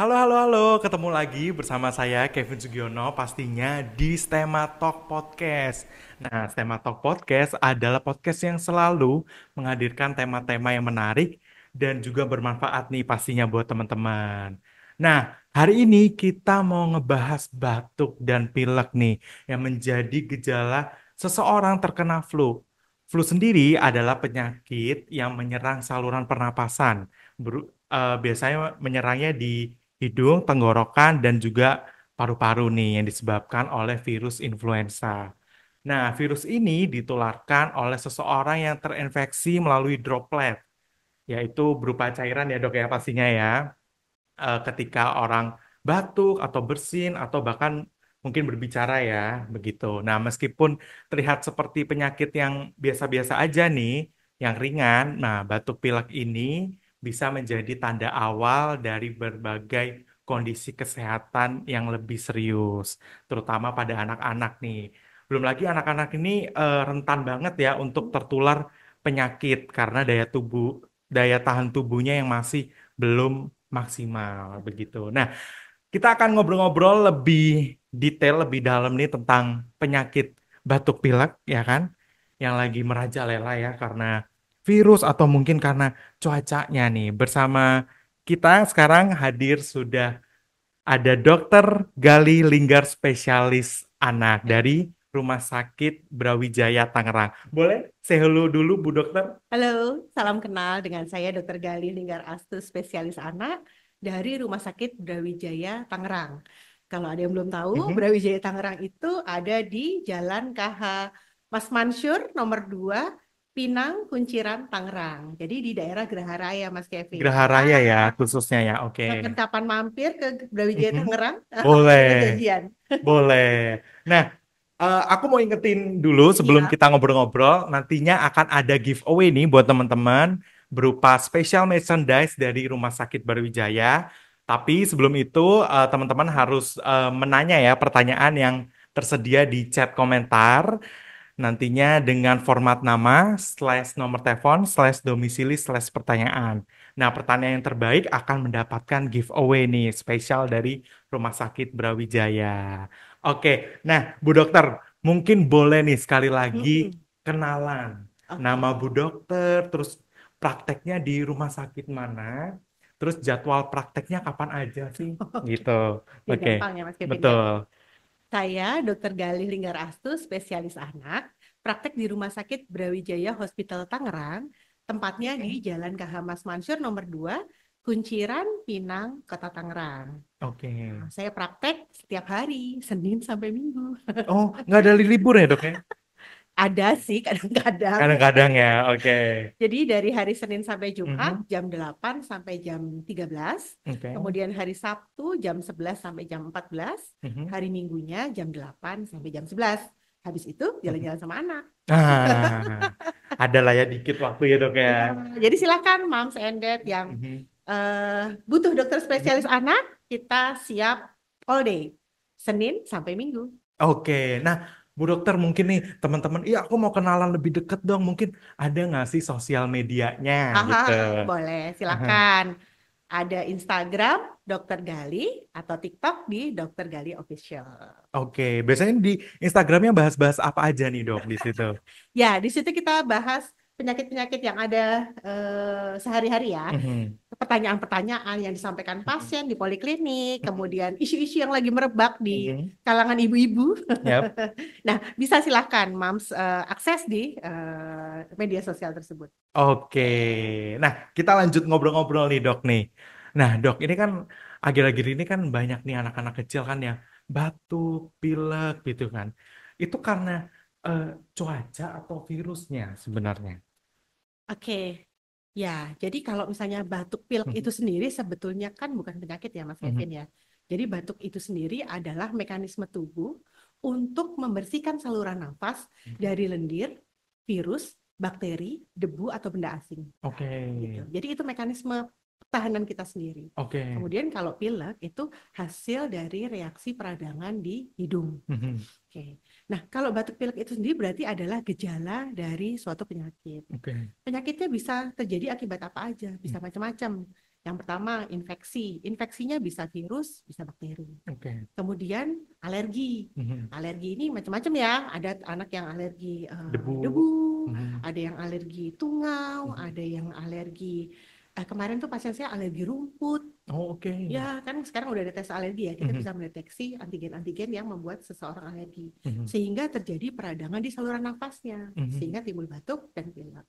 Halo, halo, halo. Ketemu lagi bersama saya Kevin Sugiono pastinya di Stema Talk Podcast. Nah, Stema Talk Podcast adalah podcast yang selalu menghadirkan tema-tema yang menarik dan juga bermanfaat nih pastinya buat teman-teman. Nah, hari ini kita mau ngebahas batuk dan pilek nih yang menjadi gejala seseorang terkena flu. Flu sendiri adalah penyakit yang menyerang saluran pernapasan. Biasanya menyerangnya di hidung, tenggorokan, dan juga paru-paru nih yang disebabkan oleh virus influenza. Nah, virus ini ditularkan oleh seseorang yang terinfeksi melalui droplet, yaitu berupa cairan ya dok ya pastinya ya. Ketika orang batuk atau bersin atau bahkan mungkin berbicara ya, begitu. Nah, meskipun terlihat seperti penyakit yang biasa-biasa aja nih, yang ringan, nah batuk pilek ini bisa menjadi tanda awal dari berbagai kondisi kesehatan yang lebih serius, terutama pada anak-anak nih. Belum lagi anak-anak ini rentan banget ya untuk tertular penyakit karena daya tahan tubuhnya yang masih belum maksimal begitu. Nah, kita akan ngobrol-ngobrol lebih detail, lebih dalam nih tentang penyakit batuk pilek ya kan, yang lagi merajalela ya karena virus atau mungkin karena cuacanya nih. Bersama kita sekarang hadir sudah ada Dokter Gali Linggar spesialis anak dari Rumah Sakit Brawijaya Tangerang. Boleh say hello dulu Bu Dokter? Halo, salam kenal dengan saya Dr. Gali Linggar Astus, spesialis anak dari Rumah Sakit Brawijaya Tangerang. Kalau ada yang belum tahu, Mhm. Brawijaya Tangerang itu ada di Jalan KH Mas Mansur nomor 2, Pinang, Kunciran, Tangerang. Jadi di daerah Geraha Raya, Mas Kevin. Geraha Raya ya khususnya ya. Oke. Kapan-kapan mampir ke Brawijaya Mhm. Tangerang, Boleh, kita janjian. boleh. Nah, aku mau ingetin dulu sebelum Iya. kita ngobrol-ngobrol, nantinya akan ada giveaway nih buat teman-teman berupa special merchandise dari Rumah Sakit Barwijaya. Tapi sebelum itu, teman-teman harus menanya ya pertanyaan yang tersedia di chat komentar. Nantinya dengan format nama, slash nomor telepon, slash domisili, slash pertanyaan. Nah, pertanyaan yang terbaik akan mendapatkan giveaway nih, spesial dari Rumah Sakit Brawijaya. Oke, nah Bu Dokter, mungkin boleh nih sekali lagi Mm-mm. kenalan nama Oke. Bu Dokter, terus prakteknya di rumah sakit mana, terus jadwal prakteknya kapan aja sih, Oke. gitu. Biar Oke, gampang ya, Mas Kevin ya. betul. Saya Dr. Galih Linggar Astus, spesialis anak, praktek di Rumah Sakit Brawijaya Hospital Tangerang, tempatnya di Jalan KH Mas Mansur nomor 2, Kunciran, Pinang, Kota Tangerang. Oke. Nah, saya praktek setiap hari, Senin sampai Minggu. Oh, nggak ada libur ya dok ya? Ada sih kadang-kadang. Kadang-kadang ya, oke. Jadi dari hari Senin sampai Jumat Mhm. jam 8 sampai jam 13, Oke. kemudian hari Sabtu jam 11 sampai jam 14, Mhm. hari Minggunya jam 8 sampai jam 11. Habis itu Mhm. jalan-jalan sama anak. Ah, ada lah ya dikit waktu ya dok ya. Ya, jadi silakan moms and dad yang Mhm. butuh dokter spesialis Mhm. anak, kita siap all day. Senin sampai Minggu. Oke, nah Bu Dokter mungkin nih teman-teman, iya aku mau kenalan lebih deket dong. Mungkin ada nggak sih sosial medianya gitu? Boleh, Aha. silakan. Ada Instagram Dokter Gali atau TikTok di Dokter Gali Official. Oke, biasanya di Instagramnya bahas-bahas apa aja nih dok di situ? Ya, di situ kita bahas penyakit-penyakit yang ada sehari-hari ya. Mhm. Pertanyaan-pertanyaan yang disampaikan Mhm. pasien di poliklinik, kemudian isu-isu yang lagi merebak di Mhm. kalangan ibu-ibu. Yap. Nah, bisa silahkan Mams akses di media sosial tersebut. Oke, nah kita lanjut ngobrol-ngobrol nih dok nih. Nah dok, ini kan akhir-akhir ini kan banyak nih anak-anak kecil kan yang batuk, pilek gitu kan. Itu karena eh, cuaca atau virusnya sebenarnya? Oke, ya, jadi kalau misalnya batuk pilek Mhm. itu sendiri sebetulnya kan bukan penyakit ya Mas Mhm. Kevin ya. Jadi batuk itu sendiri adalah mekanisme tubuh untuk membersihkan saluran nafas Mhm. dari lendir, virus, bakteri, debu atau benda asing. Oke, Gitu. Jadi itu mekanisme pertahanan kita sendiri. oke. Kemudian kalau pilek itu hasil dari reaksi peradangan di hidung. Mhm. Oke. Nah, kalau batuk pilek itu sendiri berarti adalah gejala dari suatu penyakit. Oke. Penyakitnya bisa terjadi akibat apa aja, bisa macam-macam. Yang pertama infeksi. Infeksinya bisa virus, bisa bakteri. Oke. Kemudian alergi. Mhm. Alergi ini macam-macam ya. Ada anak yang alergi Debu. debu, Mhm. ada yang alergi tungau, Mhm. ada yang alergi kemarin tuh pasien saya alergi rumput. Oh, oke. Ya, kan sekarang udah ada tes alergi ya. Kita Mhm. bisa mendeteksi antigen-antigen yang membuat seseorang alergi. Mhm. Sehingga terjadi peradangan di saluran nafasnya. Mhm. Sehingga timbul batuk dan pilek.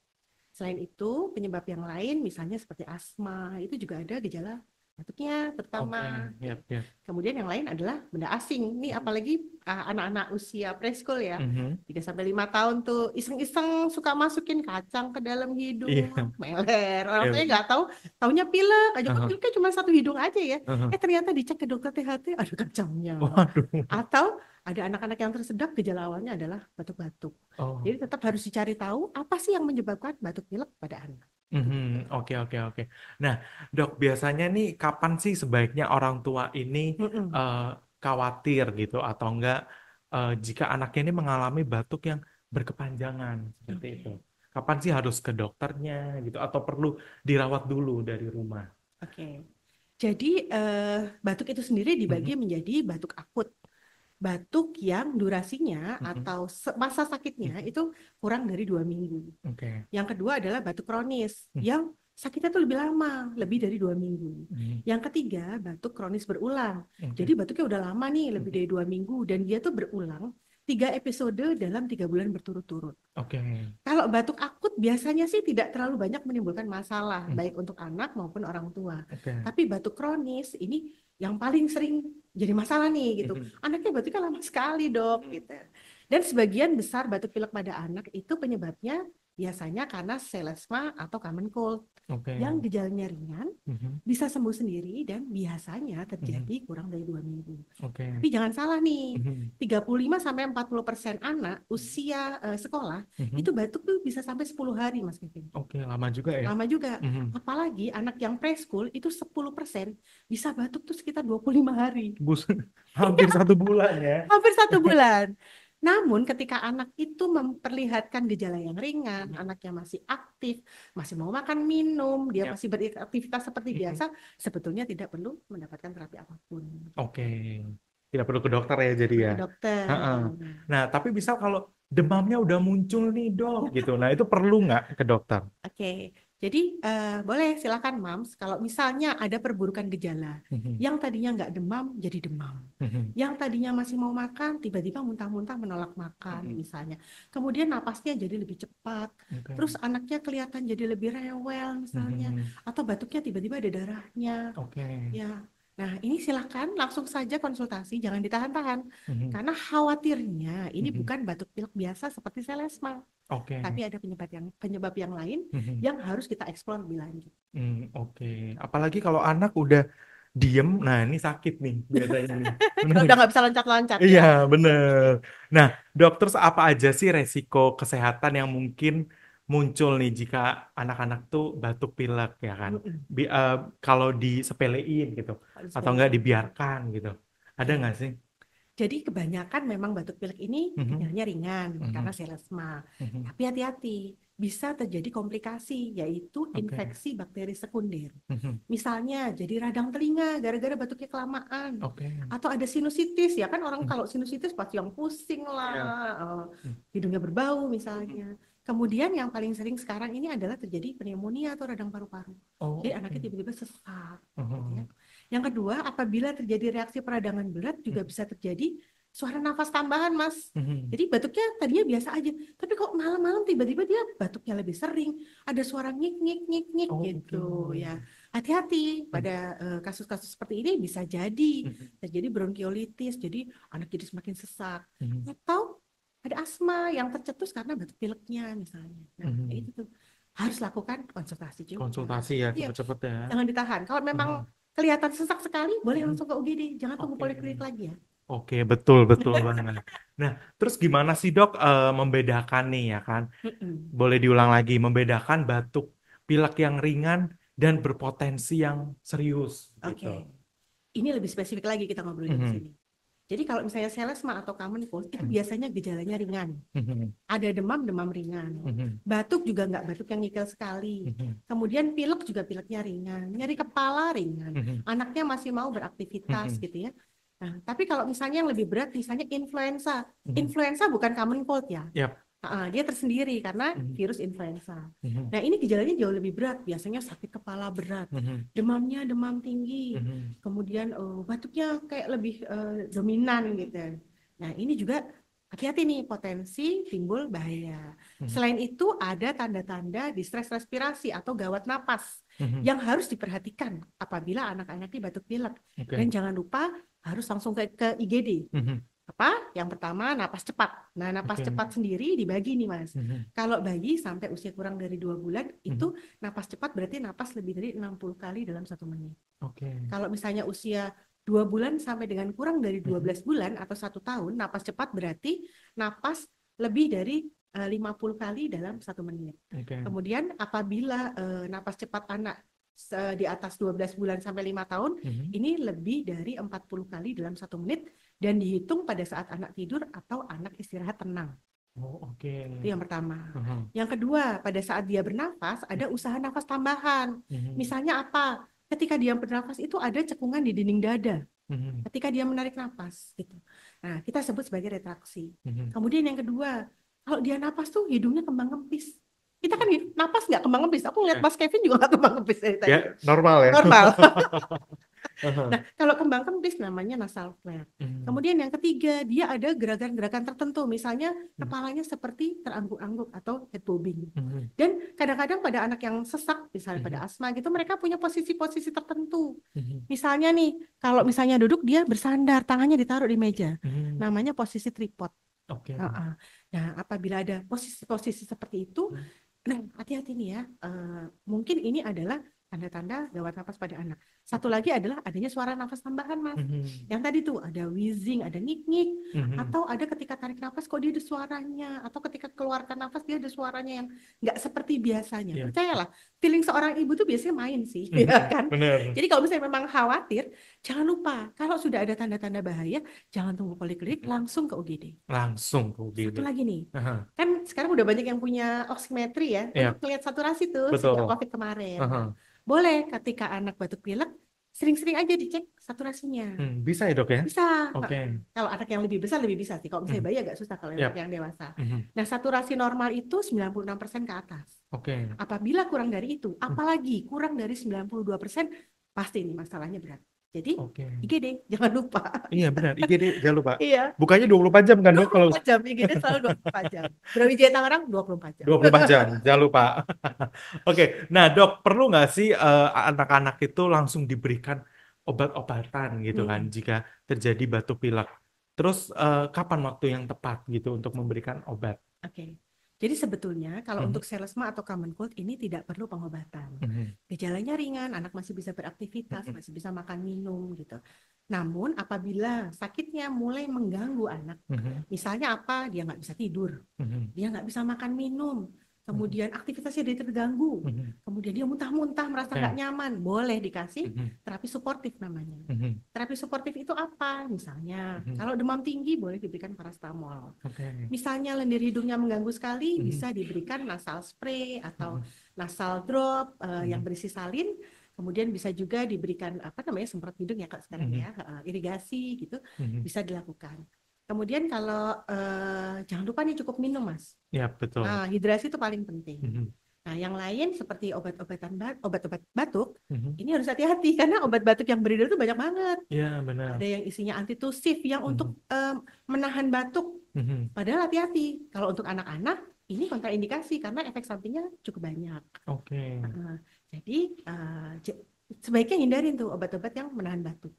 Selain itu, penyebab yang lain misalnya seperti asma, itu juga ada gejala batuknya Oke, terutama yap, gitu. yap. Kemudian yang lain adalah benda asing. Ini apalagi anak-anak usia preschool ya. Mhm. 3 sampai 5 tahun tuh iseng-iseng suka masukin kacang ke dalam hidung, Iya, meler. Orang iya tuanya benar. nggak tahu, taunya pilek aja. Kok Aha, pileknya cuma satu hidung aja ya? aha. Ternyata dicek ke dokter THT ada kacangnya. Waduh. Atau ada anak-anak yang tersedak gejala awalnya adalah batuk-batuk. Oh. Jadi tetap harus dicari tahu apa sih yang menyebabkan batuk pilek pada anak. Mhm. Gitu. Oke, oke, oke. Nah, dok, biasanya nih kapan sih sebaiknya orang tua ini Mm-mm. eh, khawatir gitu atau enggak jika anaknya ini mengalami batuk yang berkepanjangan seperti itu? Oke. Kapan sih harus ke dokternya gitu atau perlu dirawat dulu dari rumah? Oke. Jadi batuk itu sendiri dibagi Mhm. menjadi batuk akut. Batuk yang durasinya Mhm. atau masa sakitnya Mhm. itu kurang dari 2 minggu. Oke. Yang kedua adalah batuk kronis Mhm. yang sakitnya tuh lebih lama, lebih dari 2 minggu. Mhm. Yang ketiga batuk kronis berulang. Jadi Oke. batuknya udah lama nih, lebih Mhm. dari 2 minggu dan dia tuh berulang 3 episode dalam 3 bulan berturut-turut. Oke. Kalau batuk akut biasanya sih tidak terlalu banyak menimbulkan masalah, Mhm. baik untuk anak maupun orang tua. Oke. Tapi batuk kronis ini yang paling sering jadi masalah nih gitu. Mhm. Anaknya batuknya lama sekali dok gitu. Dan sebagian besar batuk pilek pada anak itu penyebabnya biasanya karena selesma atau common cold. Oke. Yang gejalanya ringan, Mhm. bisa sembuh sendiri dan biasanya Mhm. terjadi kurang dari 2 minggu. Oke. Tapi jangan salah nih, Mhm. 35-40% anak usia sekolah Mhm. itu batuk tuh bisa sampai 10 hari Mas Kevin. Oke, lama juga ya. Lama juga. Mhm. Apalagi anak yang preschool itu 10% bisa batuk tuh sekitar 25 hari. Bus, hampir 1 bulan ya. Hampir 1 bulan. Namun ketika anak itu memperlihatkan gejala yang ringan, Mhm. anaknya masih aktif, masih mau makan minum, dia Ya. masih beraktivitas seperti Mhm. biasa, sebetulnya tidak perlu mendapatkan terapi apapun. Oke, tidak perlu ke dokter ya jadi Perlu ya. ke dokter. Heeh. Nah, tapi misal kalau demamnya udah muncul nih dok, gitu. Nah, itu perlu nggak ke dokter? Oke, jadi boleh silakan Mams. Kalau misalnya ada perburukan gejala, Mhm. yang tadinya nggak demam jadi demam, Mhm. yang tadinya masih mau makan tiba-tiba muntah-muntah menolak makan Mhm. misalnya, kemudian napasnya jadi lebih cepat, Oke. terus anaknya kelihatan jadi lebih rewel misalnya, Mhm. atau batuknya tiba-tiba ada darahnya, Oke. ya. Nah ini silakan langsung saja konsultasi, jangan ditahan-tahan, Mhm. karena khawatirnya ini Mhm. bukan batuk pilek biasa seperti selesma Oke. tapi ada penyebab yang lain Mhm. yang harus kita eksplor lebih lanjut. Oke. Apalagi kalau anak udah diem, nah ini sakit nih biasanya nih. Bener Kalau udah nggak? nggak bisa loncat-loncat Iya, ya. bener. Nah, dok, terus apa aja sih resiko kesehatan yang mungkin muncul nih jika anak-anak tuh batuk pilek ya kan? Mm-mm. Bi- eh, Kalau disepelein gitu, Harus atau enggak sepelein. dibiarkan gitu. Ada Oke. nggak sih? Jadi kebanyakan memang batuk pilek ini Mhm. gejalanya ringan karena Mhm. selesma. Mhm. Tapi hati-hati, bisa terjadi komplikasi yaitu Oke. infeksi bakteri sekunder. Mhm. Misalnya jadi radang telinga gara-gara batuknya kelamaan. Oke. Atau ada sinusitis ya kan orang Mhm. kalau sinusitis pasti yang pusing lah, Iya. eh, Mhm. hidungnya berbau misalnya. Mhm. Kemudian yang paling sering sekarang ini adalah terjadi pneumonia atau radang paru-paru. Oh, Jadi oke. anaknya tiba-tiba sesak, gitu ya. Mhm. Yang kedua, apabila terjadi reaksi peradangan berat juga Mhm. bisa terjadi suara nafas tambahan, Mas. Mhm. Jadi batuknya tadinya biasa aja, tapi kok malam-malam tiba-tiba dia batuknya lebih sering, ada suara ngik ngik ngik ngik Oh, oke. gitu ya. Hati-hati Mhm. pada kasus-kasus seperti ini bisa jadi Mhm. terjadi bronkiolitis, jadi anak jadi semakin sesak. Mhm. Atau ada asma yang tercetus karena batuk pileknya misalnya. Nah, kayak Mhm. itu tuh harus lakukan konsultasi juga. Konsultasi ya Iya, cepet-cepet ya. jangan ditahan. Kalau memang Mhm. kelihatan sesak sekali, boleh Mhm. langsung ke UGD. Jangan tunggu Oke. poliklinik lagi ya. Oke, betul, betul banget. Nah, terus gimana sih dok membedakan nih ya kan? Mm-mm. Boleh diulang lagi, membedakan batuk pilek yang ringan dan berpotensi yang serius Oke, gitu. ini lebih spesifik lagi kita ngobrolnya di Mhm. sini. Jadi kalau misalnya selesma atau common cold itu Mhm. biasanya gejalanya ringan. Mhm. Ada demam ringan. Mhm. Batuk juga nggak batuk yang nyikil sekali. Mhm. Kemudian pilek juga pileknya ringan. Nyeri kepala ringan. Mhm. Anaknya masih mau beraktivitas Mhm. gitu ya. Nah, tapi kalau misalnya yang lebih berat, misalnya influenza. Mhm. Influenza bukan common cold ya. Yap. Dia tersendiri karena Mhm. virus influenza. Mhm. Nah, ini gejalanya jauh lebih berat. Biasanya sakit kepala berat. Mhm. Demamnya demam tinggi. Mhm. Kemudian batuknya kayak lebih dominan gitu. Nah, ini juga hati-hati nih potensi timbul bahaya. Mhm. Selain itu ada tanda-tanda distres respirasi atau gawat napas Mhm. yang harus diperhatikan apabila anak-anak ini batuk pilek. Dan Oke. jangan lupa harus langsung ke IGD. Mhm. Apa? Yang pertama napas cepat. Nah, napas Oke. cepat sendiri dibagi nih, Mas. Mhm. Kalau bayi sampai usia kurang dari 2 bulan, itu Mhm. napas cepat berarti napas lebih dari 60 kali dalam 1 menit. Oke. Kalau misalnya usia 2 bulan sampai dengan kurang dari 12 bulan atau 1 tahun, napas cepat berarti napas lebih dari 50 kali dalam 1 menit. Oke. Kemudian apabila napas cepat anak di atas 12 bulan sampai 5 tahun, Mhm. ini lebih dari 40 kali dalam 1 menit dan dihitung pada saat anak tidur atau anak istirahat tenang. Oh, oke. Itu yang pertama. Mhm. Yang kedua, pada saat dia bernafas, ada usaha nafas tambahan. Mhm. Misalnya apa? Ketika dia bernafas itu ada cekungan di dinding dada. Mhm. Ketika dia menarik nafas, gitu. Nah, kita sebut sebagai retraksi. Mhm. Kemudian yang kedua, kalau dia napas tuh hidungnya kembang kempis. Kita kan napas nggak kembang kempis. Aku ngeliat Ya. Mas Kevin juga nggak kembang kempis dari tadi. Ya, normal ya. Normal. Mhm. Nah, kalau kembang kempis namanya nasal flare. Mhm. Kemudian yang ketiga, dia ada gerakan-gerakan tertentu, misalnya Mhm. kepalanya seperti terangguk-angguk atau head bobbing. Mhm. Dan kadang-kadang pada anak yang sesak, misalnya pada Mhm. asma gitu, mereka punya posisi-posisi tertentu. Mhm. Misalnya nih, kalau misalnya duduk dia bersandar, tangannya ditaruh di meja. Mhm. Namanya posisi tripod. Oke. Heeh. Nah, apabila ada posisi-posisi seperti itu, Mhm. nah hati-hati nih ya. Mungkin ini adalah tanda-tanda gawat nafas pada anak. Satu lagi adalah adanya suara nafas tambahan, Mas. Mhm. Yang tadi tuh ada wheezing, ada ngik-ngik, Mhm. atau ada ketika tarik nafas kok dia ada suaranya, atau ketika keluarkan nafas dia ada suaranya yang nggak seperti biasanya. Iya. Percayalah, feeling seorang ibu tuh biasanya main sih, Mhm. ya kan? Benar. Jadi kalau misalnya memang khawatir, jangan lupa kalau sudah ada tanda-tanda bahaya, jangan tunggu poliklinik, langsung ke UGD. Langsung tuh Satu gini. lagi nih, Aha. kan sekarang udah banyak yang punya oximetry ya, Iya, untuk melihat saturasi tuh betul. sejak COVID kemarin. Aha. Nah, boleh ketika anak batuk pilek, sering-sering aja dicek saturasinya. Bisa ya, Dok ya? Bisa. Oke. Kalau anak yang lebih besar lebih bisa sih. Kalau misalnya Mhm. bayi agak susah kalau Yap. anak yang dewasa. Mhm. Nah, saturasi normal itu 96% ke atas. Oke. Apabila kurang dari itu, apalagi kurang dari 92%, pasti ini masalahnya berat. Jadi, Oke. IGD, jangan lupa. Iya benar, IGD jangan lupa. Iya, Bukanya 24 jam kan, Dok? Kalau 24 jam. IGD selalu 24 jam. Brawijaya Tangerang 24 jam. 24 jam, jangan lupa. Oke, nah Dok, perlu nggak sih anak-anak itu langsung diberikan obat-obatan gitu kan Hmm. jika terjadi batuk pilek? Terus kapan waktu yang tepat gitu untuk memberikan obat? Oke. Jadi sebetulnya kalau Mhm. untuk selesma atau common cold ini tidak perlu pengobatan. Mhm. Gejalanya ringan, anak masih bisa beraktivitas, Mhm. masih bisa makan minum gitu. Namun apabila sakitnya mulai mengganggu anak, Mhm. misalnya apa? Dia nggak bisa tidur, Mhm. dia nggak bisa makan minum, kemudian aktivitasnya dia terganggu, Mhm. kemudian dia muntah-muntah merasa nggak Oke. nyaman, boleh dikasih Mhm. terapi suportif namanya. Mhm. Terapi suportif itu apa? Misalnya, Mhm. kalau demam tinggi boleh diberikan paracetamol. Oke. Misalnya lendir hidungnya mengganggu sekali, Mhm. bisa diberikan nasal spray atau Mhm. nasal drop yang Mhm. berisi salin. Kemudian bisa juga diberikan apa namanya semprot hidung ya Kak sekarang Mhm. ya, irigasi gitu Mhm. bisa dilakukan. Kemudian kalau jangan lupa nih cukup minum Mas. Ya betul. Nah, hidrasi itu paling penting. Mhm. Nah, yang lain seperti obat-obat batuk, Mhm. ini harus hati-hati karena obat batuk yang beredar itu banyak banget. Ya benar. Ada yang isinya antitusif yang untuk menahan batuk. Mhm. Padahal hati-hati, kalau untuk anak-anak ini kontraindikasi karena efek sampingnya cukup banyak. Oke. Jadi sebaiknya hindarin tuh obat-obat yang menahan batuk.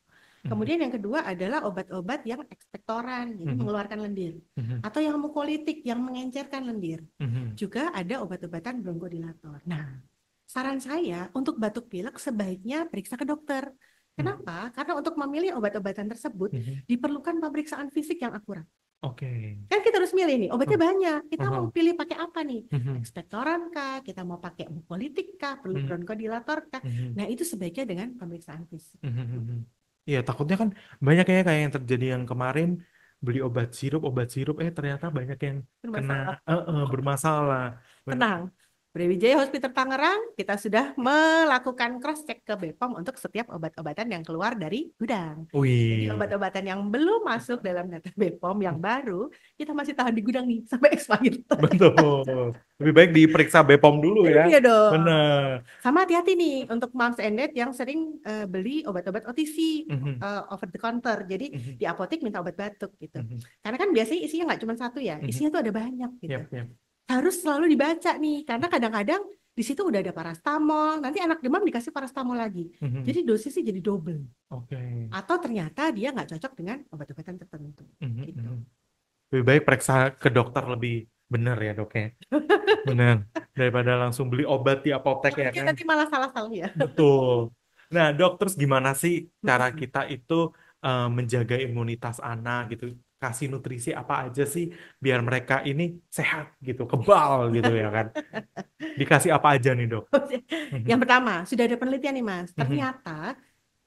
Mhm. Kemudian yang kedua adalah obat-obat yang ekspektoran, jadi Mhm. mengeluarkan lendir. Mhm. Atau yang mukolitik, yang mengencerkan lendir. Mhm. Juga ada obat-obatan bronkodilator. Nah, saran saya untuk batuk pilek sebaiknya periksa ke dokter. Kenapa? Karena untuk memilih obat-obatan tersebut Mhm. diperlukan pemeriksaan fisik yang akurat. Oke. Kan kita harus milih nih, obatnya banyak. Kita mau Aha. pilih pakai apa nih? Mhm. Ekspektoran kah? Kita mau pakai mukolitik kah? Perlu Mhm. bronkodilator kah? Mhm. Nah, itu sebaiknya dengan pemeriksaan fisik. Mhm. Iya, takutnya kan banyak ya kayak yang terjadi yang kemarin beli obat sirup, ternyata banyak yang kena Bermasalah. bermasalah. Banyak. Tenang, Brawijaya Hospital Tangerang, kita sudah melakukan cross check ke BPOM untuk setiap obat-obatan yang keluar dari gudang. Jadi Wih, obat-obatan yang belum masuk dalam data BPOM yang baru, kita masih tahan di gudang nih sampai expired. betul. Lebih baik diperiksa BPOM dulu ya. Iya dong. Benar. Sama hati-hati nih untuk moms and dad yang sering beli obat-obat OTC, Mhm, over the counter. Jadi mhm, di apotek minta obat batuk gitu. mhm, Karena kan biasanya isinya nggak cuma satu ya, mhm. isinya tuh ada banyak gitu. Yap, yap. Harus selalu dibaca nih, karena kadang-kadang di situ udah ada parastamol, nanti anak demam dikasih parastamol lagi. Mhm. Jadi dosisnya jadi double. Oke. Atau ternyata dia nggak cocok dengan obat-obatan tertentu. Mhm, Gitu. mhm. Lebih baik periksa ke dokter lebih benar ya dok ya. Benar. Daripada langsung beli obat di apotek ya Takutnya kan. nanti malah salah-salah ya. Betul. Nah, dok, terus gimana sih cara Mm-mm. kita itu menjaga imunitas anak gitu? Kasih nutrisi apa aja sih biar mereka ini sehat gitu, kebal gitu ya kan? Dikasih apa aja nih, dok? Mhm, Yang pertama, sudah ada penelitian nih Mas. mhm, Ternyata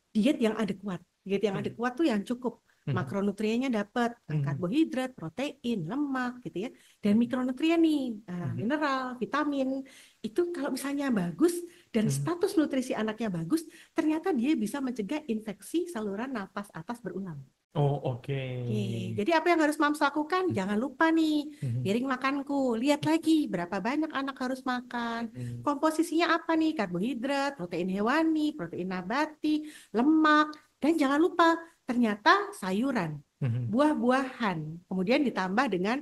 diet yang adekuat. Diet yang mhm, adekuat tuh yang cukup. mhm, Makronutriennya dapat, mhm, karbohidrat, protein, lemak gitu ya. Dan mikronutrien nih, mhm, mineral, vitamin. Itu kalau misalnya bagus dan mhm. status nutrisi anaknya bagus, ternyata dia bisa mencegah infeksi saluran nafas atas berulang. Oh, oke. Oke, jadi apa yang harus Mams lakukan? Jangan lupa nih, Mhm, piring makanku. Lihat lagi berapa banyak anak harus makan. mhm, Komposisinya apa nih? Karbohidrat, protein hewani, protein nabati, lemak, dan jangan lupa ternyata sayuran, mhm, buah-buahan, kemudian ditambah dengan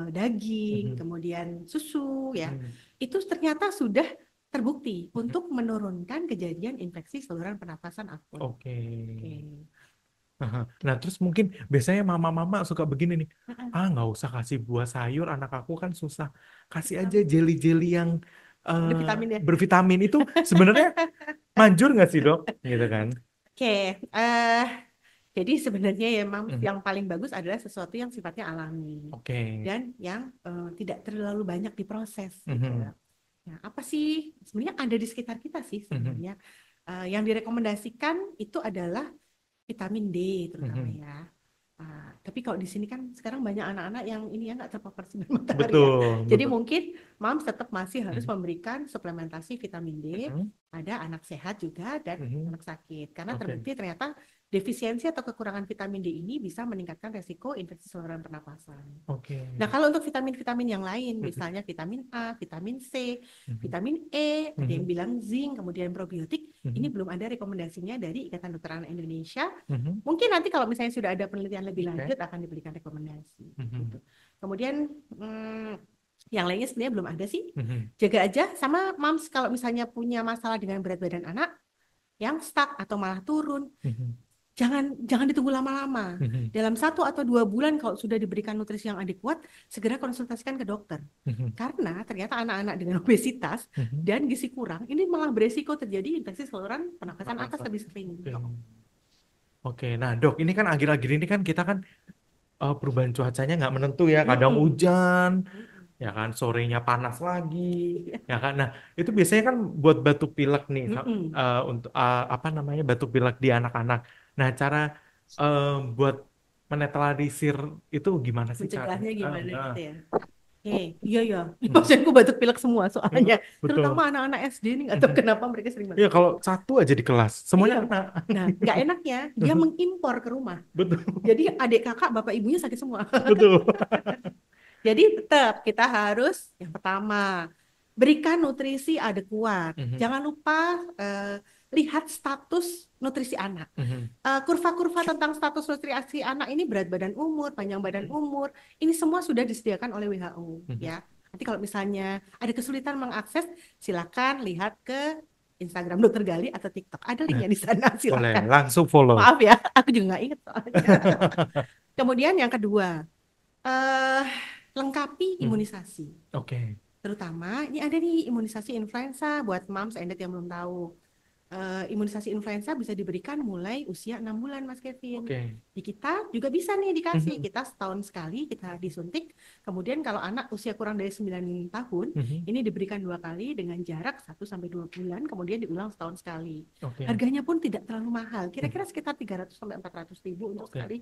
daging, mhm, kemudian susu, ya. mhm, Itu ternyata sudah terbukti mhm. untuk menurunkan kejadian infeksi saluran pernapasan akut. Oke. Oke. Aha. Nah, terus mungkin biasanya mama-mama suka begini nih. Heeh. Ah, nggak usah kasih buah sayur, anak aku kan susah. Kasih aja Vitamin. jelly-jelly yang Ada vitaminnya. bervitamin itu sebenarnya manjur nggak sih, dok? Gitu kan? Oke, eh jadi sebenarnya ya Mam, Mhm. yang paling bagus adalah sesuatu yang sifatnya alami Oke. dan yang tidak terlalu banyak diproses gitu. Mhm. Nah, apa sih sebenarnya ada di sekitar kita sih Mhm. sebenarnya. Yang direkomendasikan itu adalah vitamin D terutama Mhm. ya. Tapi kalau di sini kan sekarang banyak anak-anak yang ini ya nggak terpapar sinar matahari ya. Betul, Jadi betul. mungkin Moms tetap masih harus Mhm. memberikan suplementasi vitamin D. Mhm. Ada anak sehat juga dan Mhm. anak sakit. Karena Oke. terbukti ternyata defisiensi atau kekurangan vitamin D ini bisa meningkatkan resiko infeksi saluran pernapasan. Oke. Nah, kalau untuk vitamin-vitamin yang lain, Mhm. misalnya vitamin A, vitamin C, Mhm. vitamin E, ada yang Mhm. bilang zinc, kemudian probiotik, ini Mhm. belum ada rekomendasinya dari Ikatan Dokter Anak Indonesia. Mhm. Mungkin nanti kalau misalnya sudah ada penelitian lebih Oke. lanjut akan diberikan rekomendasi gitu. Mhm. Kemudian yang lainnya sebenarnya belum ada sih. Mhm. Jaga aja sama moms kalau misalnya punya masalah dengan berat badan anak yang stuck atau malah turun, Mhm. jangan jangan ditunggu lama-lama. Mhm. Dalam 1 atau 2 bulan kalau sudah diberikan nutrisi yang adekuat, segera konsultasikan ke dokter. Mhm. Karena ternyata anak-anak dengan obesitas Mhm. dan gizi kurang ini malah beresiko terjadi infeksi saluran pernapasan atas Pernapasan. lebih sering. Oke. Oke, nah dok, ini kan akhir-akhir ini kan kita kan perubahan cuacanya nggak menentu ya, kadang Mm-mm. hujan, Mm-mm. ya kan, sorenya panas lagi, ya kan. Nah, itu biasanya kan buat batuk pilek nih, Mm-mm. untuk apa namanya batuk pilek di anak-anak. Nah, cara eh, buat menetralisir itu gimana sih caranya? Mencegahnya gimana Ah. gitu ya. Oke, iya ya. Mhm. Pasienku batuk pilek semua Mhm. soalnya. Terutama Betul. anak-anak SD ini nggak tahu Mhm. kenapa mereka sering Ya batuk kalau pilek. satu aja di kelas, semuanya Iya. kena. Nah, nggak enaknya dia mengimpor ke rumah. Betul, Jadi adik kakak, bapak ibunya sakit semua. betul. Jadi tetap kita harus yang pertama berikan nutrisi adekuat. Mhm. Jangan lupa lihat status nutrisi anak. Mhm. Kurva-kurva tentang status nutrisi anak ini berat badan umur, panjang badan umur, ini semua sudah disediakan oleh WHO Mhm. ya. Nanti kalau misalnya ada kesulitan mengakses, silakan lihat ke Instagram Dokter Gali atau TikTok. Ada linknya di sana, Boleh, silakan. langsung follow. Maaf ya, aku juga nggak ingat soalnya. Kemudian yang kedua, eh, lengkapi Mhm. imunisasi. Oke. Terutama ini ada nih imunisasi influenza buat moms and dad yang belum tahu. imunisasi influenza bisa diberikan mulai usia 6 bulan, Mas Kevin. Oke. Di kita juga bisa nih dikasih. Mhm. Kita setahun sekali kita disuntik. Kemudian kalau anak usia kurang dari 9 tahun, Mhm. ini diberikan 2 kali dengan jarak 1 sampai 2 bulan, kemudian diulang setahun sekali. Oke. Harganya pun tidak terlalu mahal, Mhm. kira-kira sekitar 300 sampai 400 ribu untuk Oke. sekali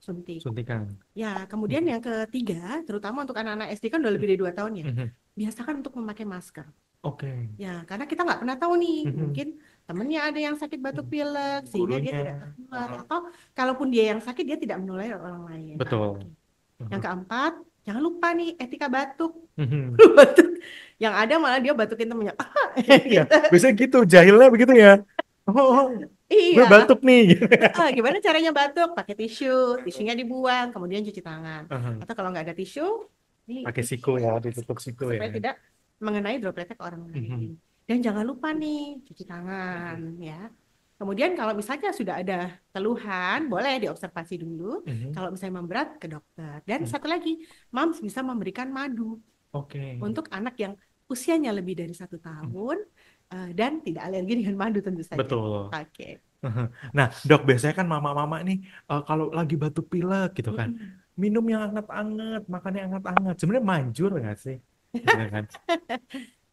suntik. Suntikan. Ya, kemudian Mhm. yang ketiga, terutama untuk anak-anak SD kan udah lebih dari 2 tahun ya, Mhm. biasakan untuk memakai masker. Oke. Ya, karena kita nggak pernah tahu nih, Mhm. mungkin temennya ada yang sakit batuk pilek, sehingga dia Gurunya. tidak tertular. Atau kalaupun dia yang sakit, dia tidak menular orang lain. Betul. Yang Mhm. keempat, jangan lupa nih etika batuk. Mhm. Batuk. Yang ada malah dia batukin temennya. Iya, Gitu. biasanya gitu, jahilnya begitu ya. Oh, gue Iya. batuk nih. Gimana caranya batuk? Pakai tisu, tisunya dibuang, kemudian cuci tangan. Mhm. Atau kalau nggak ada tisu, ini Pakai siku ya, ditutup siku supaya ya. tidak mengenai dropletnya ke orang Mhm. lain. Dan jangan lupa nih cuci tangan ya. Kemudian kalau misalnya sudah ada keluhan, boleh diobservasi dulu. Mhm. Kalau misalnya memberat ke dokter. Dan Mhm. satu lagi, moms bisa memberikan madu Oke. untuk anak yang usianya lebih dari 1 tahun dan tidak alergi dengan madu tentu saja. Betul. Oke. Nah, dok, biasanya kan mama-mama nih kalau lagi batuk pilek gitu kan, Mm-mm. minum yang hangat-hangat, makan yang hangat-hangat. Sebenarnya manjur nggak sih? Gitu kan?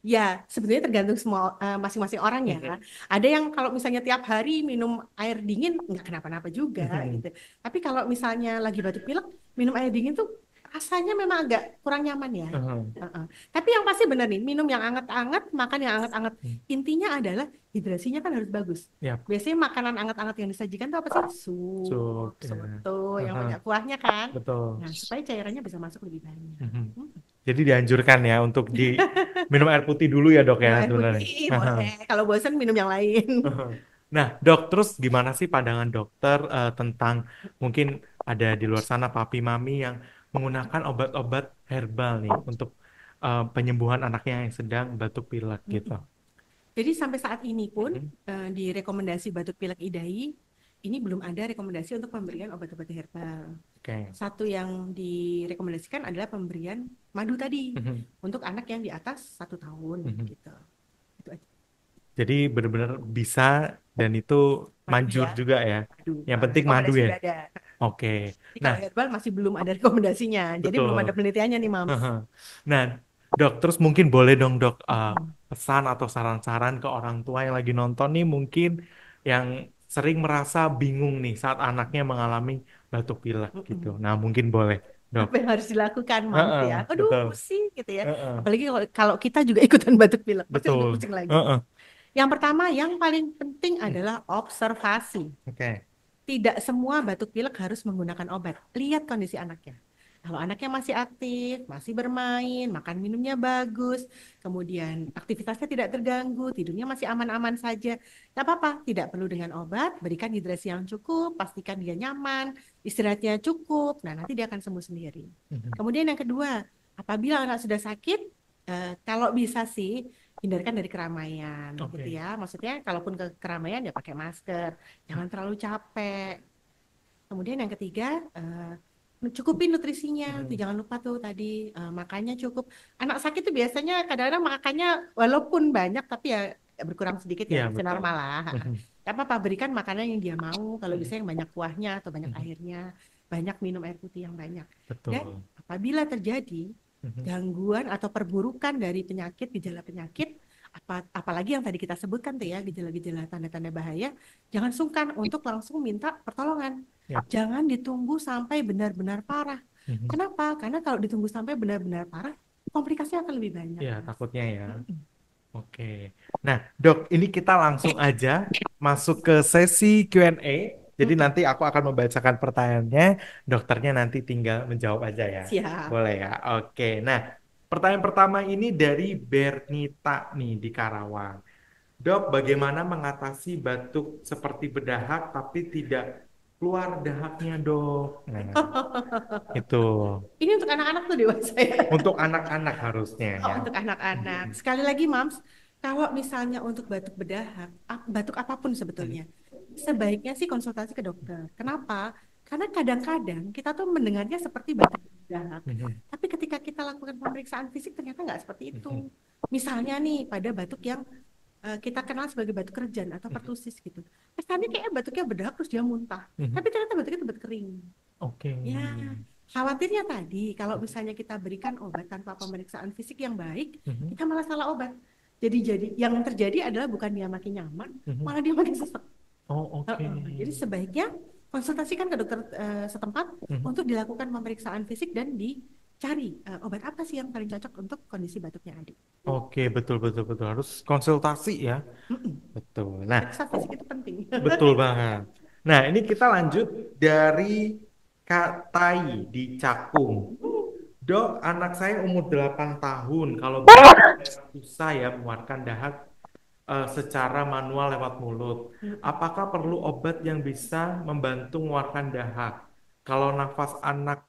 Ya, sebenarnya tergantung semua masing-masing orang ya. Mhm. Ada yang kalau misalnya tiap hari minum air dingin nggak kenapa-napa juga Mhm. gitu. Tapi kalau misalnya lagi batuk pilek, minum air dingin tuh rasanya memang agak kurang nyaman ya. Mhm. Heeh. Tapi yang pasti benar nih, minum yang anget-anget, makan yang anget-anget. Intinya adalah hidrasinya kan harus bagus. Yap, Biasanya makanan anget-anget yang disajikan tuh apa sih? sup, Sup, ya. soto, yang Aha, banyak kuahnya kan. betul. Nah, supaya cairannya bisa masuk lebih banyak. Mhm. Hmm. Jadi dianjurkan ya untuk minum air putih dulu ya dok Minum ya air sebenarnya. putih Aha. boleh. Kalau bosan minum yang lain. Aha. Nah, dok, terus gimana sih pandangan dokter tentang mungkin ada di luar sana papi mami yang menggunakan obat-obat herbal nih untuk penyembuhan anaknya yang sedang batuk pilek gitu. Jadi sampai saat ini pun Mhm. di rekomendasi batuk pilek IDAI ini belum ada rekomendasi untuk pemberian obat-obat herbal. Oke. Satu yang direkomendasikan adalah pemberian madu tadi Mhm. untuk anak yang di atas 1 tahun Mhm. gitu. Itu aja. Jadi benar-benar bisa dan itu Madu manjur ya, juga ya. madu. Yang penting madu Rekomendasi ya. udah ada. Oke. Jadi Nah, kalau herbal masih belum ada rekomendasinya. Jadi belum ada betul. penelitiannya nih, Mams. Nah, dok, terus mungkin boleh dong dok Mm-mm. pesan atau saran-saran ke orang tua yang lagi nonton nih mungkin yang sering merasa bingung nih saat anaknya mengalami batuk pilek gitu. Mm-mm. Nah, mungkin boleh dok. Apa yang harus dilakukan, Mams Heeh, ya? Aduh, betul. pusing gitu ya. Heeh, Apalagi kalau kita juga ikutan batuk pilek, pasti lebih betul. pusing lagi. Heeh. Yang pertama, yang paling penting adalah observasi. Oke. Tidak semua batuk pilek harus menggunakan obat. Lihat kondisi anaknya. Kalau anaknya masih aktif, masih bermain, makan minumnya bagus, kemudian aktivitasnya tidak terganggu, tidurnya masih aman-aman saja, tidak apa-apa, tidak perlu dengan obat, berikan hidrasi yang cukup, pastikan dia nyaman, istirahatnya cukup, nah nanti dia akan sembuh sendiri. Mhm. Kemudian yang kedua, apabila anak sudah sakit, kalau bisa sih hindarkan dari keramaian, gitu Oke. ya. Maksudnya, kalaupun ke keramaian ya pakai masker, jangan terlalu capek. Kemudian yang ketiga, cukupin nutrisinya. Tuh, Mhm. jangan lupa tuh tadi makannya cukup. Anak sakit tuh biasanya kadang-kadang makannya walaupun banyak tapi ya berkurang sedikit Iya, ya, masih betul. normal lah. Mhm. Gak apa-apa, berikan makanan yang dia mau. Kalau Mhm. bisa yang banyak kuahnya atau banyak Mhm. airnya, banyak minum air putih yang banyak. Dan Betul. apabila terjadi Mhm. gangguan atau perburukan dari penyakit, gejala penyakit, apalagi yang tadi kita sebutkan tuh ya, gejala-gejala tanda-tanda bahaya, jangan sungkan untuk langsung minta pertolongan. Ya. Jangan ditunggu sampai benar-benar parah. Mhm. Kenapa? Karena kalau ditunggu sampai benar-benar parah, komplikasinya akan lebih banyak, Ya, Mas. takutnya ya. Mm-mm. Oke. Nah, Dok, ini kita langsung aja masuk ke sesi Q&A. Jadi Mm-mm. nanti aku akan membacakan pertanyaannya, dokternya nanti tinggal menjawab aja ya. Siap. Boleh ya? Oke. Nah, pertanyaan pertama ini dari Bernita nih di Karawang. Dok, bagaimana mengatasi batuk seperti berdahak tapi tidak keluar dahaknya, Dok? Nah, itu Ini untuk anak-anak tuh dewasa ya. untuk anak-anak harusnya Oh, ya. untuk anak-anak. Sekali lagi, Mams, kalau misalnya untuk batuk berdahak, batuk apapun sebetulnya, sebaiknya sih konsultasi ke dokter. Kenapa? Karena kadang-kadang kita tuh mendengarnya seperti batuk berdahak. Mhm. Tapi ketika kita lakukan pemeriksaan fisik ternyata nggak seperti Mhm. itu. Misalnya nih, pada batuk yang kita kenal sebagai batuk kerjan atau Mhm. pertusis gitu. Kesannya kayak batuknya bedak terus dia muntah, Mhm. tapi ternyata batuknya itu batuk kering. Oke. Ya, khawatirnya tadi kalau misalnya kita berikan obat tanpa pemeriksaan fisik yang baik, Mhm. kita malah salah obat. Jadi yang terjadi adalah bukan dia makin nyaman, Mhm. malah dia makin sesak. Oh, oke. Jadi sebaiknya konsultasikan ke dokter setempat Mhm. untuk dilakukan pemeriksaan fisik dan dicari obat apa sih yang paling cocok untuk kondisi batuknya adik. Oke, betul betul betul harus konsultasi ya. Mm-mm. Betul. Nah, Periksa fisik itu penting. betul banget. Nah, ini kita lanjut dari Kak Tai di Cakung. Dok, anak saya umur 8 tahun. Kalau susah ya mengeluarkan dahak secara manual lewat mulut. Mm-mm. Apakah perlu obat yang bisa membantu mengeluarkan dahak? Kalau nafas anak